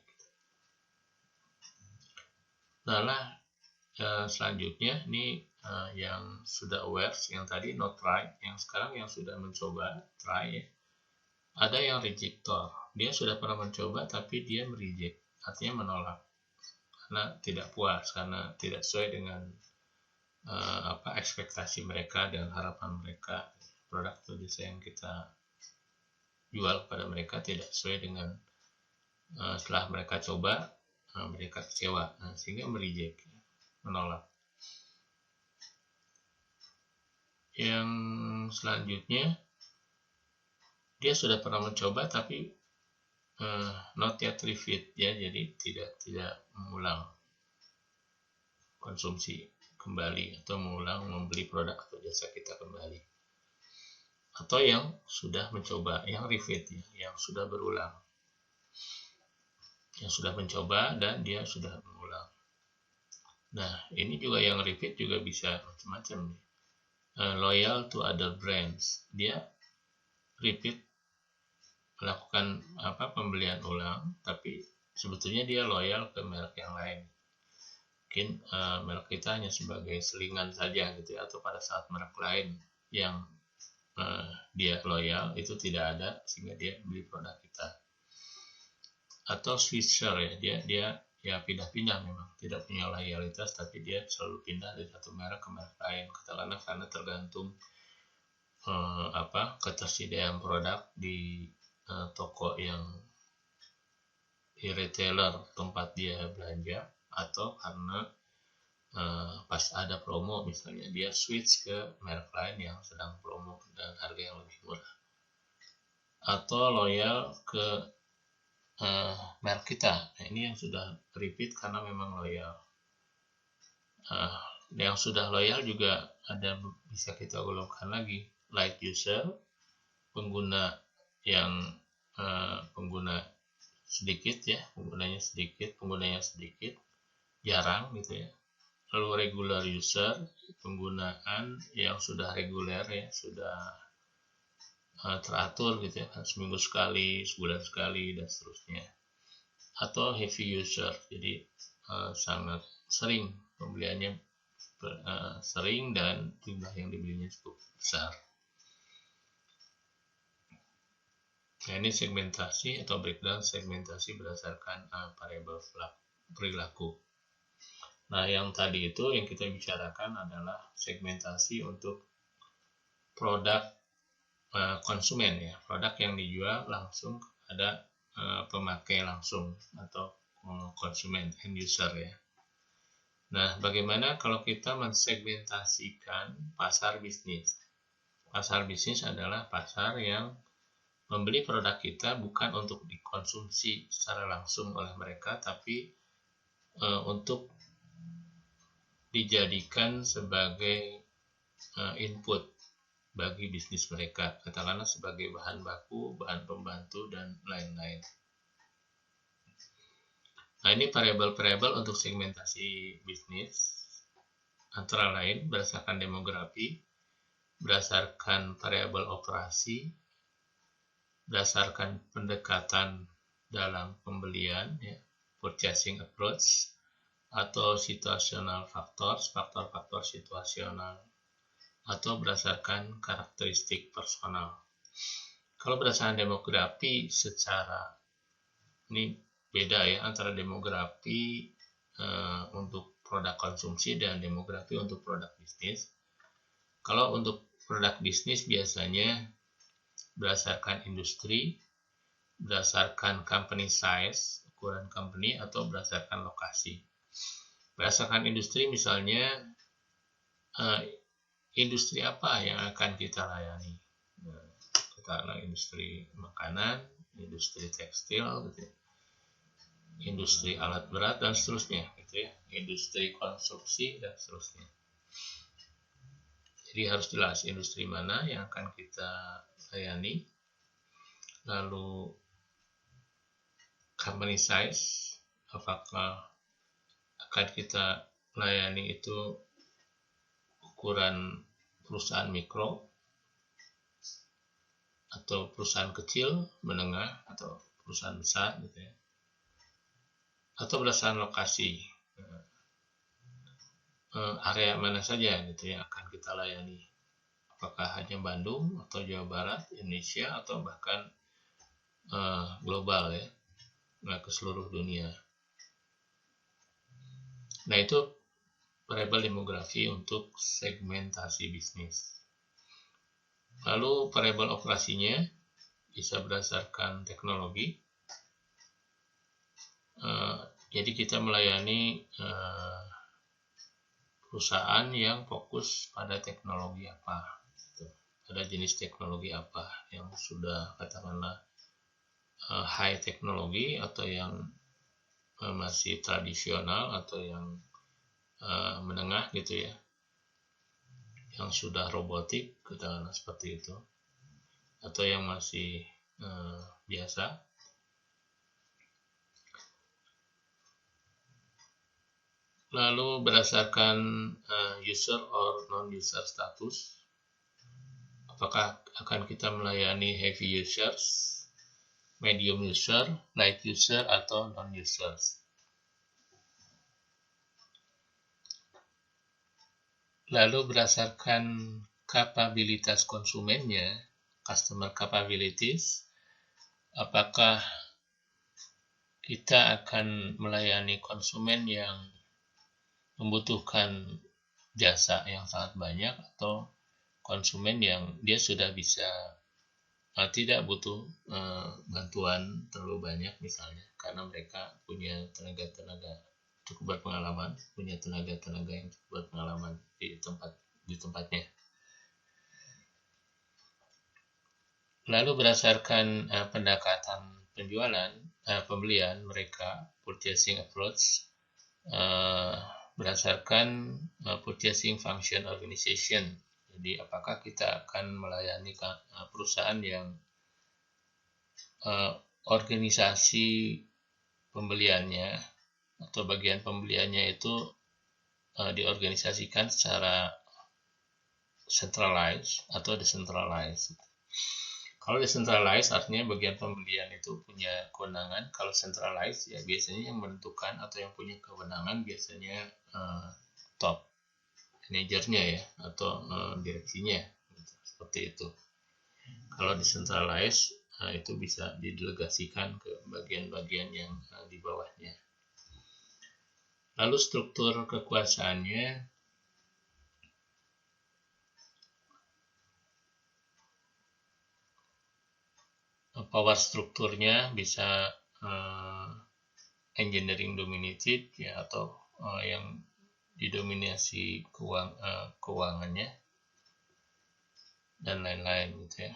Nah, selanjutnya ini yang sudah aware, yang tadi not try, yang sekarang yang sudah mencoba try ya. Ada yang rejector, dia sudah pernah mencoba tapi dia mereject, artinya menolak karena tidak puas, karena tidak sesuai dengan ekspektasi mereka dan harapan mereka. Produk atau jasa yang kita jual kepada mereka tidak sesuai dengan setelah mereka coba, mereka kecewa, sehingga mereject, menolak. Yang selanjutnya, dia sudah pernah mencoba tapi not yet repeat ya, jadi tidak mengulang konsumsi kembali atau mengulang membeli produk atau jasa kita kembali. Atau yang sudah mencoba, yang repeat ya, yang sudah berulang, yang sudah mencoba dan dia sudah mengulang. Nah, ini juga yang repeat juga bisa macam-macam nih. Loyal to other brands, dia repeat melakukan pembelian ulang, tapi sebetulnya dia loyal ke merek yang lain. Mungkin merek kita hanya sebagai selingan saja gitu ya, atau pada saat merek lain yang dia loyal itu tidak ada, sehingga dia beli produk kita. Atau switcher ya, dia ya pindah-pindah, memang tidak punya loyalitas tapi dia selalu pindah dari satu merek ke merek lain, katakanlah karena tergantung ketersediaan produk di toko yang di retailer tempat dia belanja, atau karena pas ada promo misalnya dia switch ke merek lain yang sedang promo dan harga yang lebih murah. Atau loyal ke merek kita, nah ini yang sudah repeat karena memang loyal. Yang sudah loyal juga ada, bisa kita golongkan lagi, light user, pengguna yang pengguna sedikit ya, penggunanya sedikit, jarang gitu ya. Lalu regular user, penggunaan yang sudah reguler ya, sudah teratur gitu ya, seminggu sekali, sebulan sekali, dan seterusnya. Atau heavy user, jadi sangat sering pembeliannya, sering dan jumlah yang dibelinya cukup besar. Nah, ini segmentasi atau breakdown segmentasi berdasarkan variabel perilaku. Nah, yang tadi itu yang kita bicarakan adalah segmentasi untuk produk konsumen ya, produk yang dijual langsung kepada pemakai langsung atau konsumen, end user ya. Nah, bagaimana kalau kita mensegmentasikan pasar bisnis? Pasar bisnis adalah pasar yang membeli produk kita bukan untuk dikonsumsi secara langsung oleh mereka, tapi untuk dijadikan sebagai input bagi bisnis mereka, katakanlah sebagai bahan baku, bahan pembantu, dan lain-lain. Nah, ini variabel-variabel untuk segmentasi bisnis, antara lain berdasarkan demografi, berdasarkan variabel operasi, berdasarkan pendekatan dalam pembelian, ya, purchasing approach, atau situational factors, faktor-faktor situasional, atau berdasarkan karakteristik personal. Kalau berdasarkan demografi, secara ini beda ya antara demografi untuk produk konsumsi dan demografi untuk produk bisnis. Kalau untuk produk bisnis biasanya berdasarkan industri, berdasarkan company size, ukuran company, atau berdasarkan lokasi. Berdasarkan industri misalnya industri apa yang akan kita layani. Katakanlah industri makanan, industri tekstil, gitu ya, industri alat berat, dan seterusnya, gitu ya, industri konsumsi, dan seterusnya. Jadi harus jelas industri mana yang akan kita layani, lalu company size, apakah akan kita layani itu ukuran perusahaan mikro, atau perusahaan kecil, menengah, atau perusahaan besar, gitu ya, atau berdasarkan lokasi, area mana saja gitu yang akan kita layani, apakah hanya Bandung atau Jawa Barat, Indonesia, atau bahkan global ya, ke seluruh dunia. Nah, itu variabel demografi untuk segmentasi bisnis. Lalu variabel operasinya bisa berdasarkan teknologi. Jadi kita melayani perusahaan yang fokus pada teknologi apa, gitu. Pada jenis teknologi apa yang sudah katakanlah high teknologi, atau yang masih tradisional, atau yang menengah gitu ya, yang sudah robotik, katakanlah seperti itu, atau yang masih biasa. Lalu berdasarkan user or non-user status, apakah akan kita melayani heavy users, medium user, light user, atau non-users. Lalu berdasarkan kapabilitas konsumennya, customer capabilities, apakah kita akan melayani konsumen yang membutuhkan jasa yang sangat banyak, atau konsumen yang dia sudah bisa tidak butuh bantuan terlalu banyak misalnya, karena mereka punya tenaga-tenaga cukup berpengalaman, punya tenaga-tenaga yang cukup berpengalaman di tempatnya. Lalu berdasarkan pendekatan pembelian mereka, purchasing approach, berdasarkan purchasing function organization. Jadi apakah kita akan melayani perusahaan yang organisasi pembeliannya atau bagian pembeliannya itu diorganisasikan secara centralized atau decentralized. Kalau decentralized artinya bagian pembelian itu punya kewenangan. Kalau centralized ya biasanya yang menentukan atau yang punya kewenangan biasanya top manajernya ya, atau direksinya, seperti itu. Kalau decentralized itu bisa didelegasikan ke bagian-bagian yang di bawahnya. Lalu struktur kekuasaannya, power strukturnya bisa engineering dominated ya, atau yang didominasi keuangannya dan lain-lain gitu ya.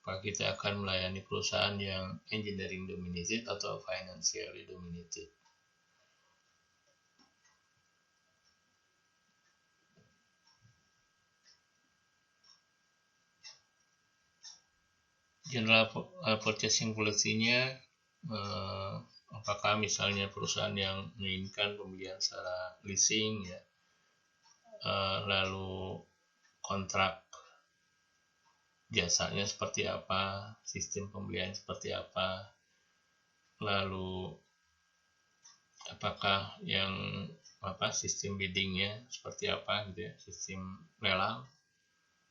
Apakah kita akan melayani perusahaan yang engineering dominated atau financially dominated? General purchasing policy-nya, apakah misalnya perusahaan yang menginginkan pembelian secara leasing ya, lalu kontrak jasanya seperti apa, sistem pembelian seperti apa, lalu apakah yang sistem biddingnya seperti apa gitu ya, sistem lelang,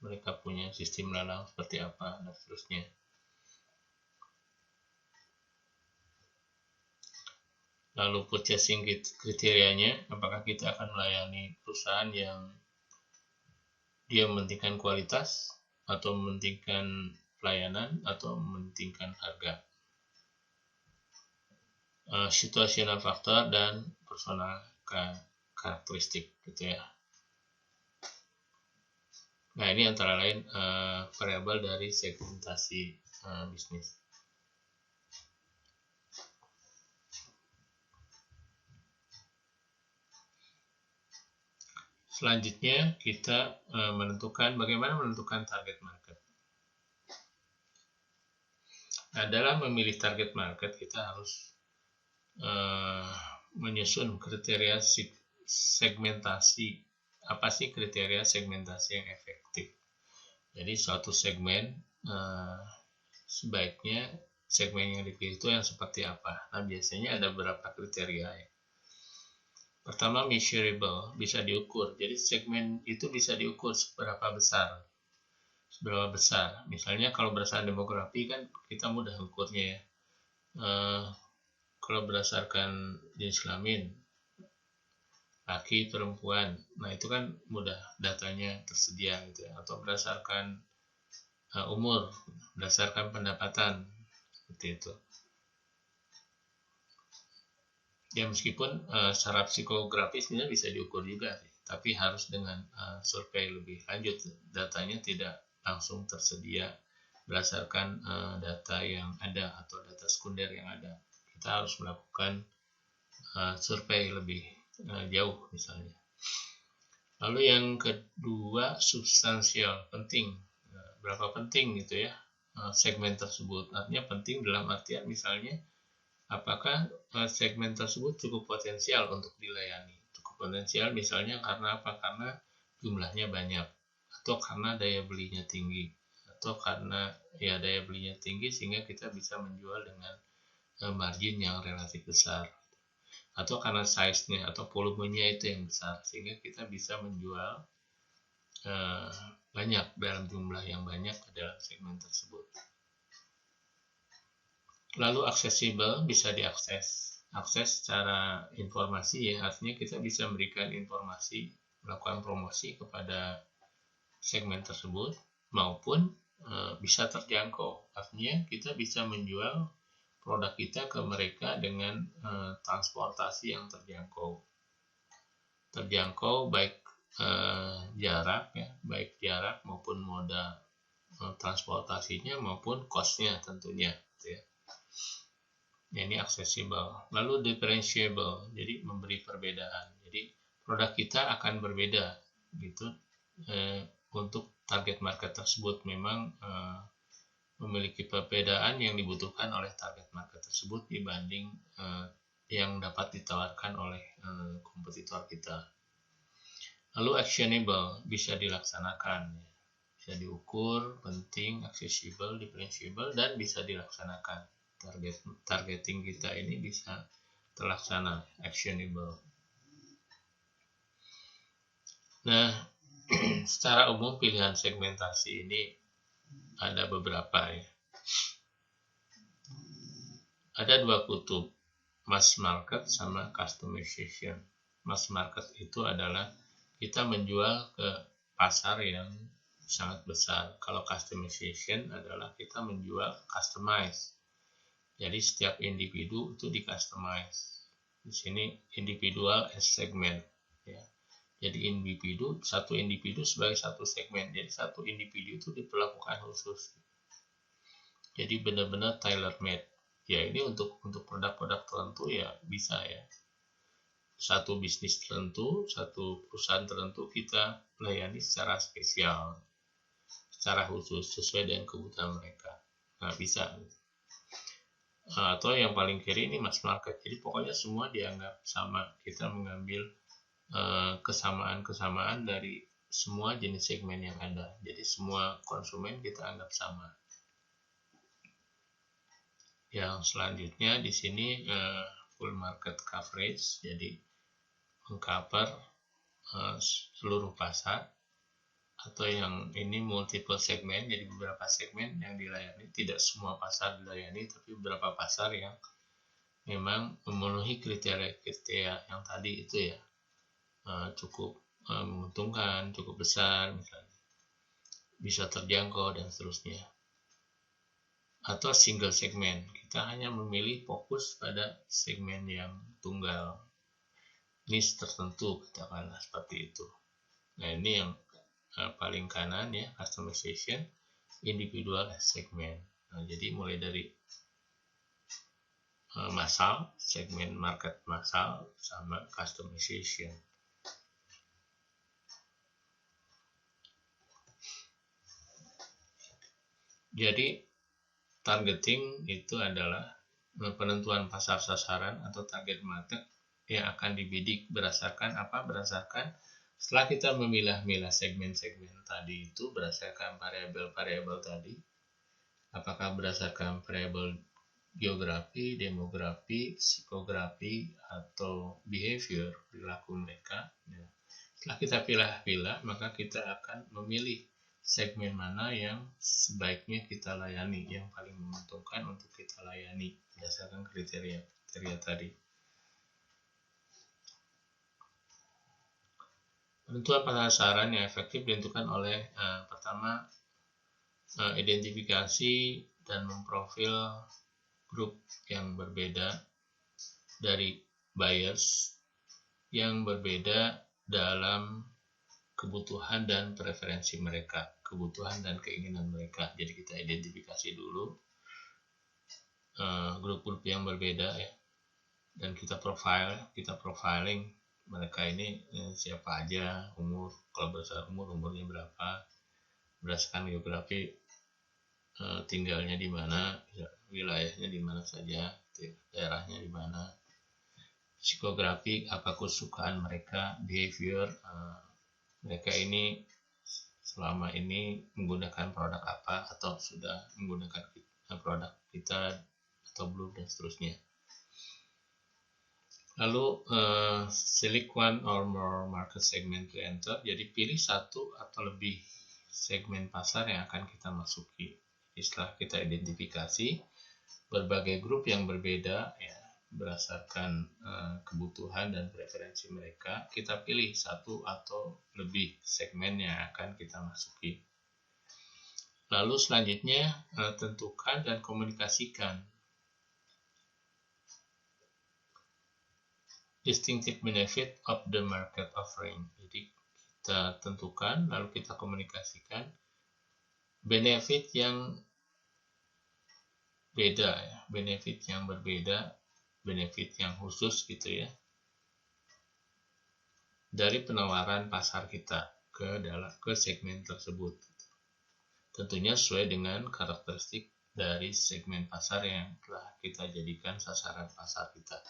mereka punya sistem lelang seperti apa dan seterusnya. Lalu purchasing kriterianya, apakah kita akan melayani perusahaan yang dia mementingkan kualitas atau mementingkan pelayanan atau mementingkan harga. Situational factor dan personal karakteristik gitu ya. Nah, ini antara lain variabel dari segmentasi bisnis. Selanjutnya kita bagaimana menentukan target market. Nah, dalam memilih target market kita harus menyusun kriteria segmentasi. Apa sih kriteria segmentasi yang efektif? Jadi suatu segmen sebaiknya segmen yang dipilih itu yang seperti apa? Nah, biasanya ada beberapa kriteria ya. Pertama, measurable, bisa diukur. Jadi segmen itu bisa diukur seberapa besar. Misalnya kalau berdasarkan demografi kan kita mudah ukurnya ya. Kalau berdasarkan jenis kelamin, laki, perempuan, nah itu kan mudah datanya tersedia gitu ya. Atau berdasarkan umur, berdasarkan pendapatan, seperti itu. Ya meskipun secara psikografisnya bisa diukur juga sih, tapi harus dengan survei lebih lanjut. Datanya tidak langsung tersedia berdasarkan data yang ada atau data sekunder yang ada. Kita harus melakukan survei lebih jauh misalnya. Lalu yang kedua, substansial, penting. Berapa penting gitu ya segmen tersebut. Artinya penting dalam artian misalnya apakah segmen tersebut cukup potensial untuk dilayani. Cukup potensial misalnya karena apa? Karena jumlahnya banyak, atau karena daya belinya tinggi, atau karena ya daya belinya tinggi sehingga kita bisa menjual dengan margin yang relatif besar, atau karena size-nya atau volumenya itu yang besar sehingga kita bisa menjual banyak dalam jumlah yang banyak dalam segmen tersebut. Lalu accessible, bisa diakses. Akses secara informasi ya, artinya kita bisa memberikan informasi, melakukan promosi kepada segmen tersebut, maupun bisa terjangkau. Artinya kita bisa menjual produk kita ke mereka dengan transportasi yang terjangkau. Terjangkau baik jarak ya, baik jarak maupun moda transportasinya maupun cost-nya tentunya gitu ya. Ini accessible. Lalu differentiable, jadi memberi perbedaan. Jadi produk kita akan berbeda gitu untuk target market tersebut. Memang memiliki perbedaan yang dibutuhkan oleh target market tersebut dibanding yang dapat ditawarkan oleh kompetitor kita. Lalu actionable, bisa dilaksanakan, bisa diukur, penting, accessible, differentiable, dan bisa dilaksanakan. Targeting kita ini bisa terlaksana, actionable. Nah, secara umum pilihan segmentasi ini ada beberapa ya. Ada dua kutub, mass market sama customization. Mass market itu adalah kita menjual ke pasar yang sangat besar. Kalau customization adalah kita menjual customize. Jadi setiap individu itu di customize. Di sini individual as segment ya. Jadi satu individu sebagai satu segmen. Jadi satu individu itu diperlakukan khusus. Jadi benar-benar tailor made. Ya ini untuk produk-produk tertentu ya bisa ya. Satu bisnis tertentu, satu perusahaan tertentu kita layani secara spesial, secara khusus sesuai dengan kebutuhan mereka. Nah bisa. Atau yang paling kiri ini mass market. Jadi pokoknya semua dianggap sama. Kita mengambil kesamaan-kesamaan dari semua jenis segmen yang ada. Jadi semua konsumen kita anggap sama. Yang selanjutnya di sini full market coverage. Jadi mengcover seluruh pasar. Atau yang ini multiple segmen, jadi beberapa segmen yang dilayani. Tidak semua pasar dilayani, tapi beberapa pasar yang memang memenuhi kriteria yang tadi itu ya, cukup menguntungkan, cukup besar misalnya, bisa terjangkau dan seterusnya. Atau single segmen, kita hanya memilih fokus pada segmen yang tunggal, niche tertentu katakanlah seperti itu. Nah ini yang paling kanan ya, customization, individual segmen. Nah, jadi mulai dari massal, segmen market massal, sama customization. Jadi targeting itu adalah penentuan pasar sasaran atau target market yang akan dibidik berdasarkan apa? Berdasarkan setelah kita memilah-milah segmen-segmen tadi itu berdasarkan variabel-variabel tadi, apakah berdasarkan variabel geografi, demografi, psikografi, atau behavior, perilaku mereka. Ya. Setelah kita pilih-pilih, maka kita akan memilih segmen mana yang sebaiknya kita layani, yang paling menguntungkan untuk kita layani berdasarkan kriteria tadi. Penentuan pasar sasaran yang efektif ditentukan oleh pertama identifikasi dan memprofil grup yang berbeda dari buyers yang berbeda dalam kebutuhan dan preferensi mereka, kebutuhan dan keinginan mereka. Jadi kita identifikasi dulu grup-grup yang berbeda ya, dan kita profiling mereka ini siapa aja, umur, kalau berdasarkan umurnya berapa, berdasarkan geografi tinggalnya di mana, wilayahnya di mana saja, daerahnya di mana, psikografi apa kesukaan mereka, behavior mereka ini selama ini menggunakan produk apa atau sudah menggunakan produk kita atau belum dan seterusnya. Lalu select one or more market segment to enter. Jadi pilih satu atau lebih segmen pasar yang akan kita masuki. Setelah kita identifikasi berbagai grup yang berbeda ya, berdasarkan kebutuhan dan preferensi mereka, kita pilih satu atau lebih segmen yang akan kita masuki. Lalu selanjutnya tentukan dan komunikasikan distinctive benefit of the market offering. Jadi kita tentukan lalu kita komunikasikan benefit yang beda ya, benefit yang berbeda, benefit yang khusus gitu ya, dari penawaran pasar kita ke segmen tersebut. Tentunya sesuai dengan karakteristik dari segmen pasar yang telah kita jadikan sasaran pasar kita.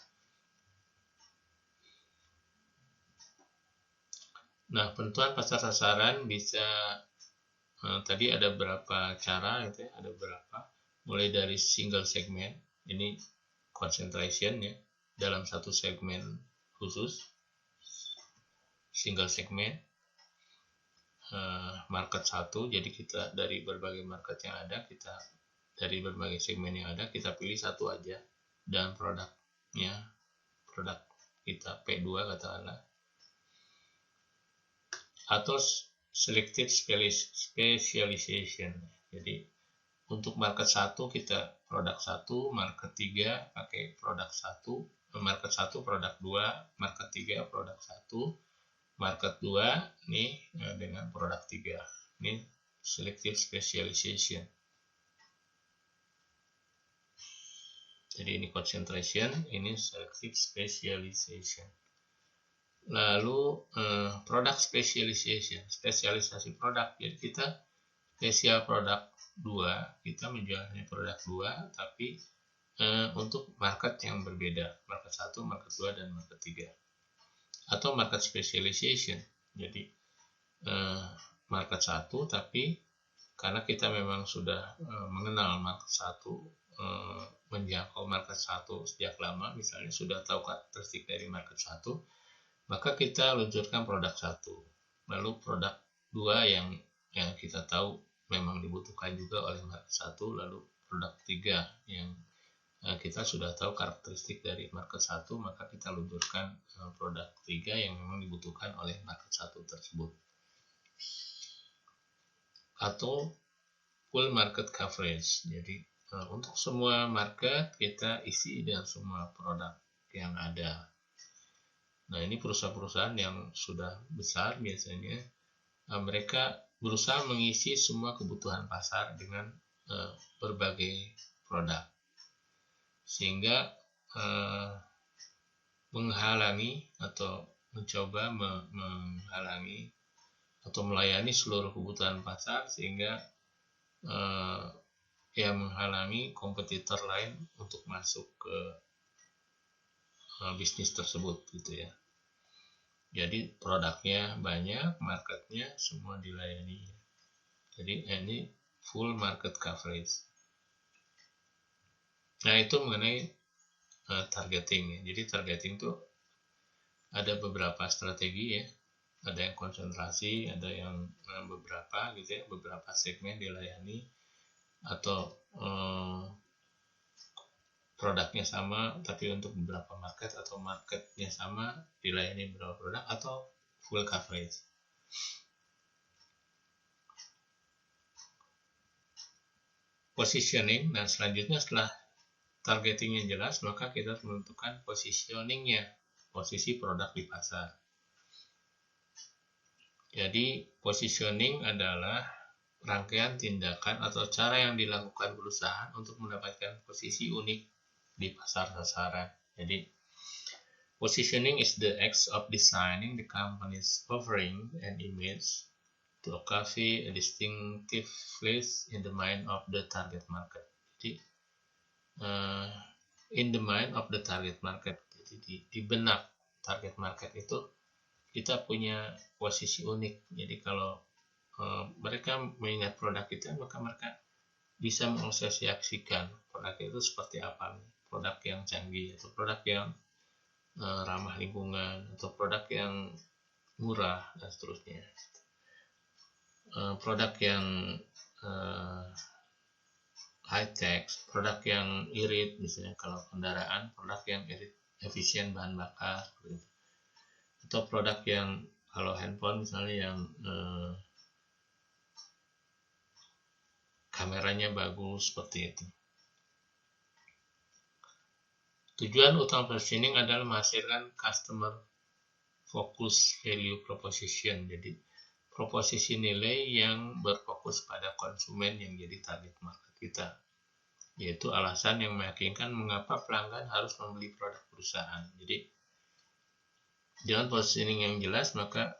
Nah, penentuan pasar sasaran bisa tadi ada beberapa cara gitu ya, ada beberapa, mulai dari single segmen, ini concentration ya, dalam satu segmen khusus, single segmen, market satu, jadi kita dari berbagai market yang ada, kita dari berbagai segmen yang ada, kita pilih satu aja, dan produk kita P2 katakanlah, atau selected specialization. Jadi untuk market 1 kita produk 1, market 3 pakai produk 1, market 1 produk 2, market 3 produk 1, market 2 nih dengan produk 3. Ini selective specialization. Jadi ini concentration, ini selective specialization. Lalu product specialization, spesialisasi produk. Jadi kita spesial produk 2, kita menjualnya produk 2 tapi untuk market yang berbeda, market 1, market 2, dan market 3. Atau market specialization, jadi market 1 tapi karena kita memang sudah mengenal market 1, menjangkau market 1 sejak lama, misalnya sudah tahu karakteristik dari market 1, maka kita luncurkan produk 1. Lalu produk 2 yang kita tahu memang dibutuhkan juga oleh market 1, lalu produk 3 yang kita sudah tahu karakteristik dari market 1, maka kita luncurkan produk 3 yang memang dibutuhkan oleh market 1 tersebut. Atau full market coverage. Jadi untuk semua market kita isi dengan semua produk yang ada. Nah, ini perusahaan-perusahaan yang sudah besar biasanya mereka berusaha mengisi semua kebutuhan pasar dengan berbagai produk, sehingga menghalangi atau mencoba menghalangi atau melayani seluruh kebutuhan pasar, sehingga menghalangi kompetitor lain untuk masuk ke bisnis tersebut gitu ya. Jadi produknya banyak, marketnya semua dilayani. Jadi ini full market coverage. Nah, itu mengenai targeting ya. Jadi targeting itu ada beberapa strategi ya. Ada yang konsentrasi, ada yang beberapa gitu ya, beberapa segmen dilayani, atau produknya sama tapi untuk beberapa market, atau marketnya sama dilayani beberapa produk, atau full coverage. Positioning. Nah, selanjutnya setelah targetingnya jelas, maka kita menentukan positioningnya, posisi produk di pasar. Jadi positioning adalah rangkaian tindakan atau cara yang dilakukan perusahaan untuk mendapatkan posisi unik di pasar sasaran. Jadi positioning is the act of designing the company's offering and image to convey a distinctive place in the mind of the target market. Jadi in the mind of the target market. Jadi di benak target market itu kita punya posisi unik. Jadi kalau mereka mengingat produk kita, maka mereka bisa mengasosiasikan produk itu seperti apa. Produk yang canggih, atau produk yang ramah lingkungan, atau produk yang murah, dan seterusnya. Produk yang high tech, produk yang irit, misalnya kalau kendaraan, produk yang irit, efisien bahan bakar, atau produk yang kalau handphone misalnya yang kameranya bagus, seperti itu. Tujuan utama positioning adalah menghasilkan customer focus value proposition. Jadi proposisi nilai yang berfokus pada konsumen yang jadi target market kita, yaitu alasan yang meyakinkan mengapa pelanggan harus membeli produk perusahaan. Jadi dengan positioning yang jelas, maka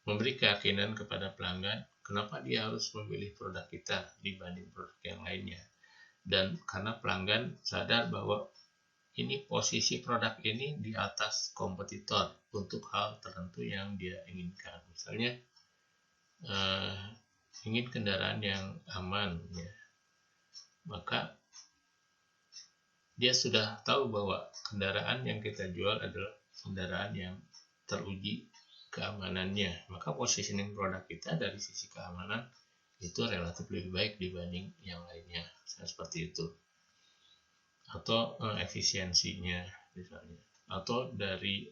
memberi keyakinan kepada pelanggan kenapa dia harus memilih produk kita dibanding produk yang lainnya. Dan karena pelanggan sadar bahwa ini posisi produk ini di atas kompetitor untuk hal tertentu yang dia inginkan. Misalnya ingin kendaraan yang aman ya, maka dia sudah tahu bahwa kendaraan yang kita jual adalah kendaraan yang teruji keamanannya, maka positioning produk kita dari sisi keamanan itu relatif lebih baik dibanding yang lainnya, seperti itu. Atau efisiensinya misalnya, atau dari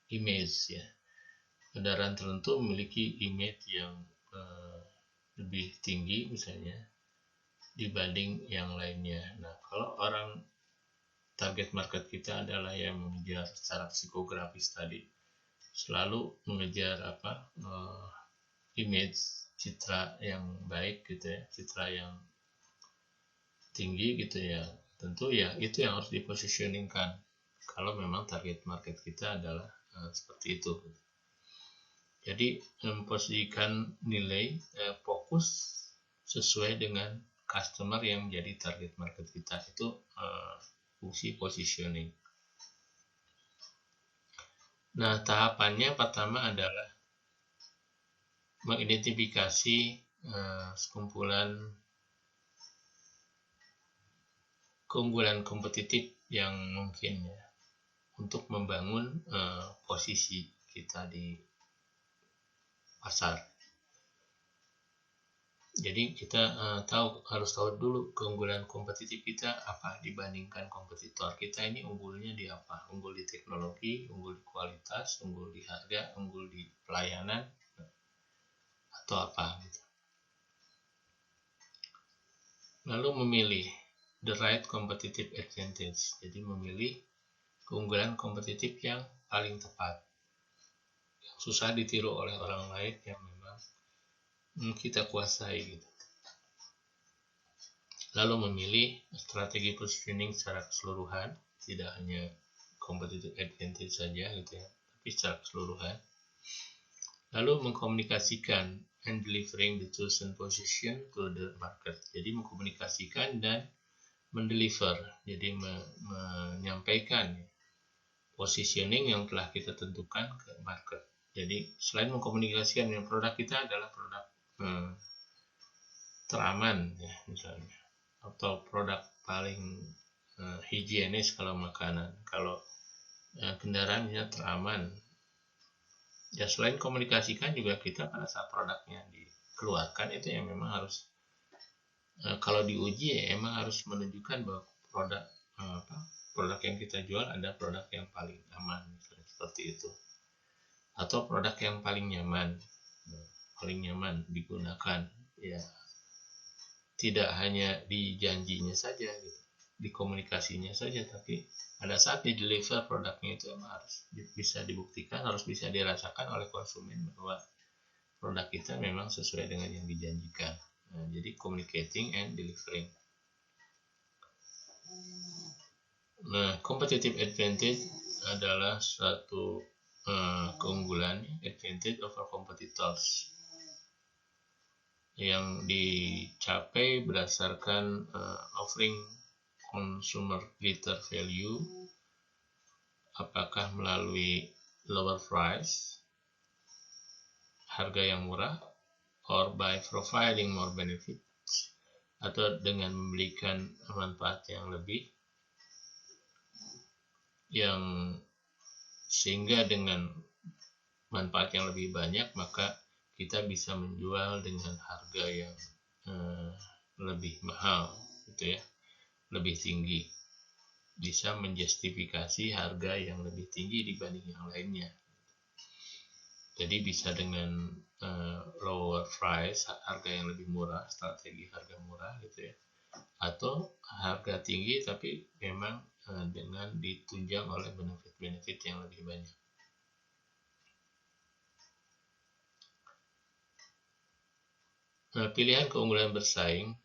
image ya, kendaraan tertentu memiliki image yang lebih tinggi misalnya dibanding yang lainnya. Nah, kalau orang target market kita adalah yang mengejar secara psikografis tadi, selalu mengejar image, citra yang baik gitu ya, citra yang tinggi gitu ya, tentu ya itu yang harus dipositioningkan kalau memang target market kita adalah seperti itu. Jadi memposisikan nilai fokus sesuai dengan customer yang menjadi target market kita, itu fungsi positioning. Nah, tahapannya pertama adalah mengidentifikasi sekumpulan keunggulan kompetitif yang mungkin ya untuk membangun posisi kita di pasar. Jadi kita harus tahu dulu keunggulan kompetitif kita apa dibandingkan kompetitor. Kita ini unggulnya di apa? Unggul di teknologi, unggul di kualitas, unggul di harga, unggul di pelayanan, atau apa gitu. Lalu memilih the right competitive advantage. Jadi memilih keunggulan kompetitif yang paling tepat, yang susah ditiru oleh orang lain, yang memang kita kuasai gitu. Lalu memilih strategi positioning secara keseluruhan, tidak hanya competitive advantage saja gitu ya, tapi secara keseluruhan. Lalu mengkomunikasikan and delivering the chosen position to the market. Jadi mengkomunikasikan dan mendeliver, jadi menyampaikan positioning yang telah kita tentukan ke market. Jadi selain mengkomunikasikan yang produk kita adalah produk teraman ya misalnya, atau produk paling higienis kalau makanan, kalau kendaraannya teraman ya. Selain komunikasikan juga kita pada saat produknya dikeluarkan itu yang memang harus kalau diuji ya emang harus menunjukkan bahwa produk yang kita jual ada produk yang paling aman misalnya, seperti itu, atau produk yang paling nyaman digunakan ya. Tidak hanya di janjinya saja gitu, di komunikasinya saja, tapi pada saat di deliver produknya itu emang harus bisa dibuktikan, harus bisa dirasakan oleh konsumen bahwa produk kita memang sesuai dengan yang dijanjikan. Nah, jadi communicating and delivering. Nah, competitive advantage adalah suatu keunggulan, advantage over competitors, yang dicapai berdasarkan offering consumer greater value, apakah melalui lower price, harga yang murah, or by providing more benefits, atau dengan memberikan manfaat yang lebih, yang sehingga dengan manfaat yang lebih banyak maka kita bisa menjual dengan harga yang lebih mahal gitu ya, lebih tinggi, bisa menjustifikasi harga yang lebih tinggi dibanding yang lainnya. Jadi bisa dengan lower price, harga yang lebih murah, strategi harga murah gitu ya, atau harga tinggi tapi memang dengan ditunjang oleh benefit-benefit yang lebih banyak. Pilihan keunggulan bersaing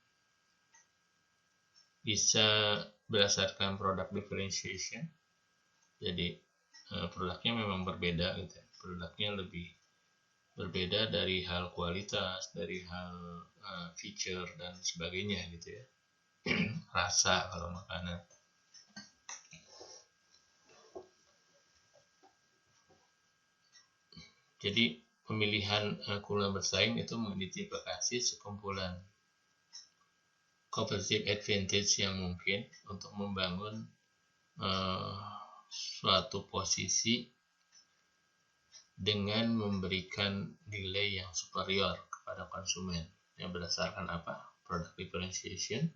bisa berdasarkan product differentiation. Jadi produknya memang berbeda gitu ya. Produknya lebih berbeda dari hal kualitas, dari hal feature dan sebagainya gitu ya. Rasa kalau makanan. Jadi pemilihan keunggulan bersaing itu mengidentifikasi sekumpulan competitive advantage yang mungkin untuk membangun suatu posisi dengan memberikan nilai yang superior kepada konsumen yang berdasarkan apa? Product differentiation,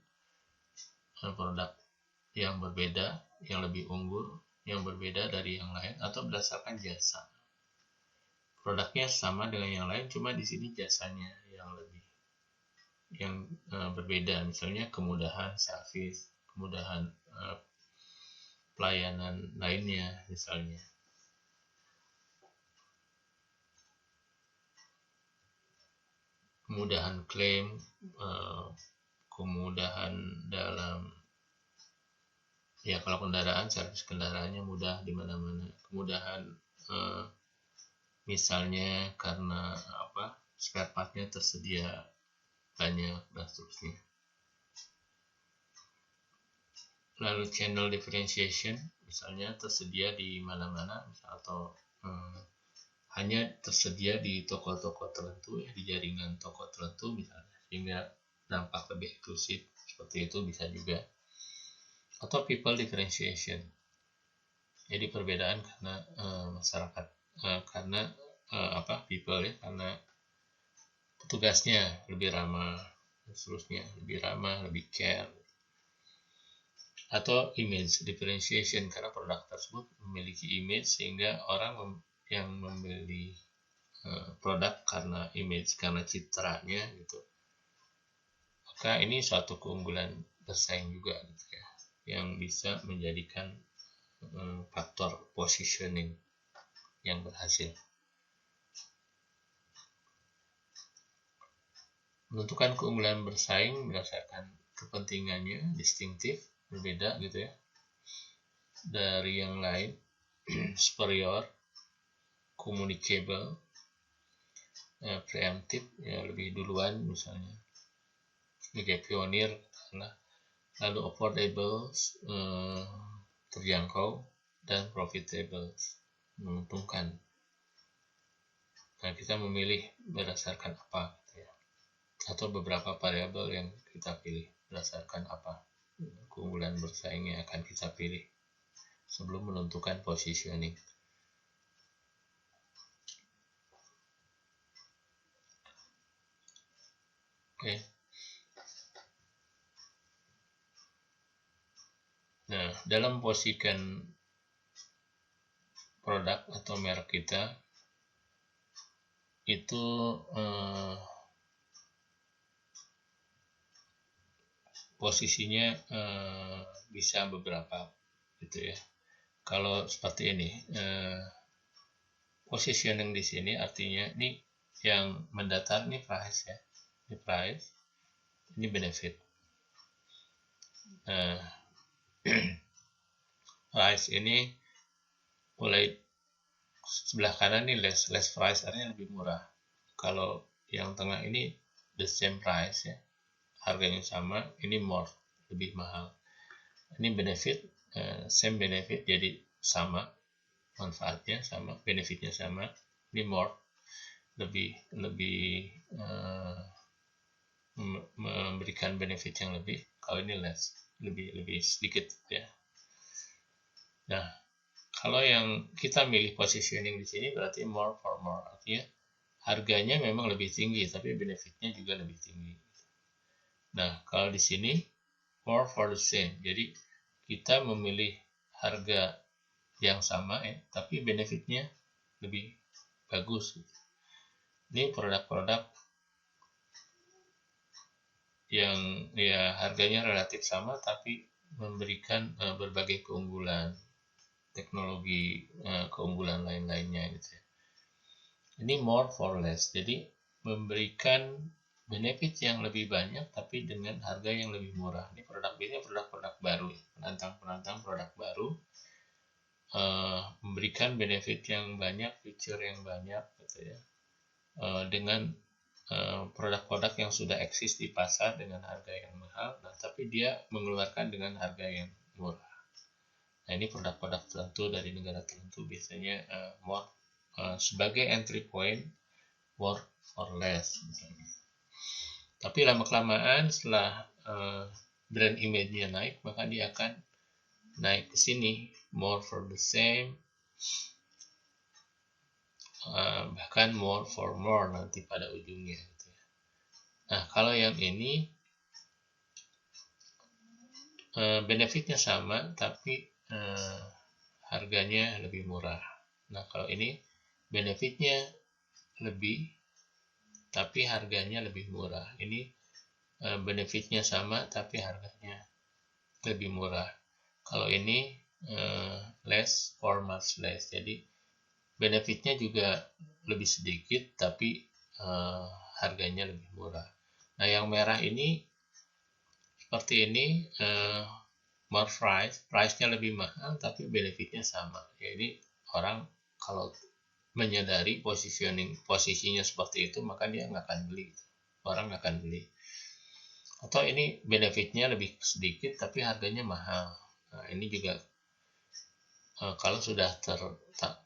produk yang berbeda, yang lebih unggul, yang berbeda dari yang lain, atau berdasarkan jasa. Produknya sama dengan yang lain, cuma di sini jasanya yang berbeda, misalnya kemudahan servis, kemudahan pelayanan lainnya misalnya. Kemudahan klaim, kemudahan dalam ya kalau kendaraan, servis kendaraannya mudah di mana-mana, kemudahan misalnya karena spare partnya tersedia banyak dan seterusnya. Lalu channel differentiation misalnya tersedia di mana-mana atau hanya tersedia di toko-toko tertentu ya, di jaringan toko tertentu misalnya, sehingga nampak lebih eksklusif, seperti itu bisa juga. Atau people differentiation, jadi perbedaan karena masyarakat, karena people ya, karena petugasnya lebih ramah dan seterusnya, lebih ramah, lebih care. Atau image differentiation, karena produk tersebut memiliki image sehingga orang yang membeli produk karena image, karena citranya gitu, maka ini suatu keunggulan bersaing juga gitu ya, yang bisa menjadikan faktor positioning yang berhasil. Menentukan keunggulan bersaing berdasarkan kepentingannya, distintif, berbeda gitu ya dari yang lain, superior, communicable, preemptive ya lebih duluan misalnya, sebagai pionir, lalu affordable, terjangkau, dan profitable, menguntungkan. Nah, kita memilih berdasarkan apa gitu ya, atau beberapa variabel yang kita pilih berdasarkan apa keunggulan bersaing yang akan kita pilih sebelum menentukan positioning. Oke. Nah, dalam posisikan produk atau merek kita itu posisinya bisa beberapa gitu ya. Kalau seperti ini, positioning di sini artinya ini yang mendatar ini price ya, ini price, ini benefit. Price ini mulai sebelah kanan ini less price, artinya lebih murah. Kalau yang tengah ini the same price ya, harganya sama, ini more, lebih mahal. Ini benefit, same benefit, jadi sama manfaatnya, sama benefitnya sama. Ini more, lebih memberikan benefit yang lebih. Kalau ini less, lebih sedikit ya. Nah, kalau yang kita milih positioning di sini berarti more for more, artinya harganya memang lebih tinggi tapi benefitnya juga lebih tinggi. Nah, kalau di sini more for the same, jadi kita memilih harga yang sama ya, tapi benefitnya lebih bagus. Ini produk-produk yang ya harganya relatif sama tapi memberikan berbagai keunggulan, teknologi, keunggulan lain-lainnya gitu ya. Ini more for less, jadi memberikan benefit yang lebih banyak tapi dengan harga yang lebih murah. Ini produk-produk baru, penantang produk baru, memberikan benefit yang banyak, feature yang banyak gitu ya, dengan produk-produk yang sudah eksis di pasar dengan harga yang mahal, nah tapi dia mengeluarkan dengan harga yang murah. Nah, ini produk-produk tertentu dari negara tertentu biasanya more sebagai entry point, more or less misalnya. Tapi lama-kelamaan setelah brand image-nya naik, maka dia akan naik ke sini, more for the same, bahkan more for more nanti pada ujungnya gitu ya. Nah, kalau yang ini benefitnya sama tapi harganya lebih murah. Nah, kalau ini benefitnya lebih tapi harganya lebih murah. Ini benefitnya sama tapi harganya lebih murah. Kalau ini less for much less, jadi benefitnya juga lebih sedikit tapi harganya lebih murah. Nah, yang merah ini seperti ini, more price-nya lebih mahal tapi benefitnya sama. Jadi orang kalau menyadari posisinya seperti itu, maka dia nggak akan beli. Orang nggak akan beli. Atau ini benefitnya lebih sedikit tapi harganya mahal. Nah, ini juga kalau sudah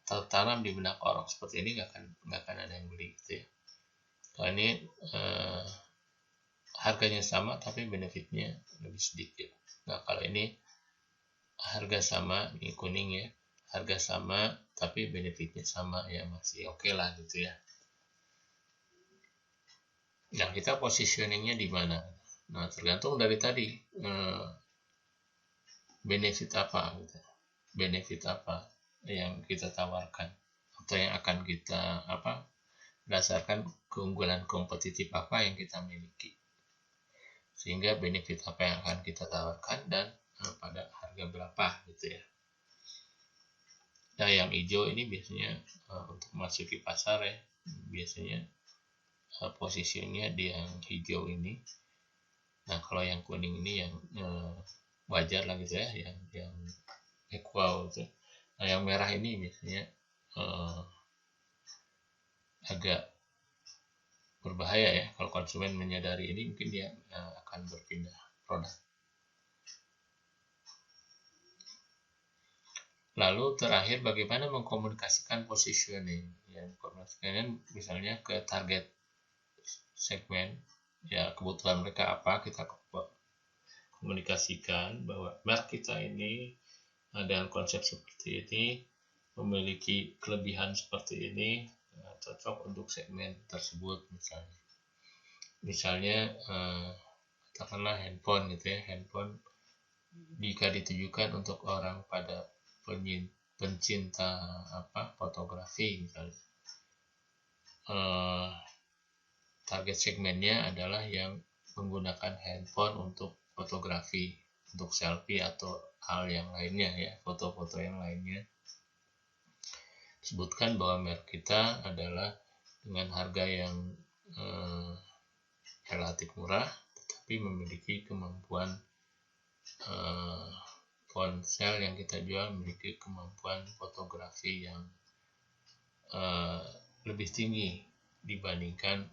tertanam di benak orang seperti ini, nggak akan ada yang beli gitu ya. Kalau ini harganya sama tapi benefitnya lebih sedikit. Nah, kalau ini harga sama, ini kuning ya, harga sama tapi benefitnya sama, ya masih oke lah gitu ya. Nah, kita positioningnya di mana? Nah, tergantung dari tadi benefit apa gitu. Benefit apa yang kita tawarkan atau yang akan kita berdasarkan keunggulan kompetitif apa yang kita miliki, sehingga benefit apa yang akan kita tawarkan dan pada harga berapa gitu ya. Nah, yang hijau ini biasanya untuk memasuki pasar ya, biasanya posisinya di yang hijau ini. Nah, kalau yang kuning ini yang wajar lah gitu ya, yang equal gitu. Nah, yang merah ini biasanya agak berbahaya ya. Kalau konsumen menyadari ini, mungkin dia akan berpindah produk. Lalu terakhir, bagaimana mengkomunikasikan positioning? Ya, komunikasikan misalnya ke target segmen, ya kebutuhan mereka apa, kita komunikasikan bahwa merek kita ini dengan konsep seperti ini, memiliki kelebihan seperti ini, cocok untuk segmen tersebut misalnya katakanlah handphone gitu ya. Handphone jika ditujukan untuk orang pada pencinta fotografi misalnya, target segmennya adalah yang menggunakan handphone untuk fotografi, untuk selfie atau hal yang lainnya ya, foto-foto yang lainnya. Sebutkan bahwa merek kita adalah dengan harga yang relatif murah, tetapi memiliki kemampuan ponsel yang kita jual memiliki kemampuan fotografi yang lebih tinggi dibandingkan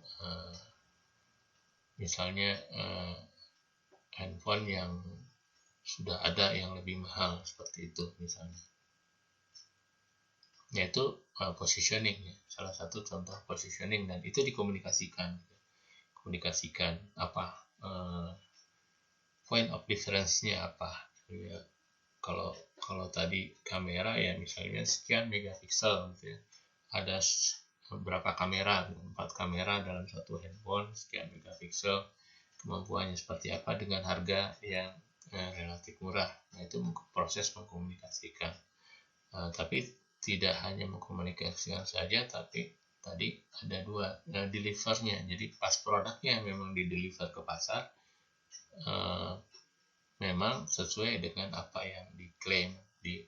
misalnya handphone yang sudah ada yang lebih mahal seperti itu misalnya. Yaitu positioning ya, salah satu contoh positioning, dan itu dikomunikasikan apa point of difference-nya apa ya. Kalau tadi kamera ya, misalnya sekian megapiksel gitu ya, ada beberapa kamera, 4 kamera dalam satu handphone, sekian megapiksel, kemampuannya seperti apa dengan harga yang relatif murah. Nah, itu proses mengkomunikasikan. Tapi tidak hanya mengkomunikasikan saja, tapi tadi ada dua, delivernya. Jadi pas produknya memang dideliver ke pasar, memang sesuai dengan apa yang diklaim di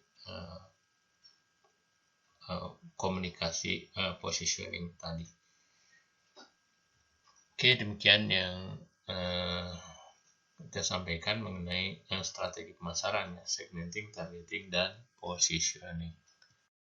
komunikasi positioning tadi. Oke, demikian yang kita sampaikan mengenai strategi pemasaran, segmenting, targeting, dan positioning.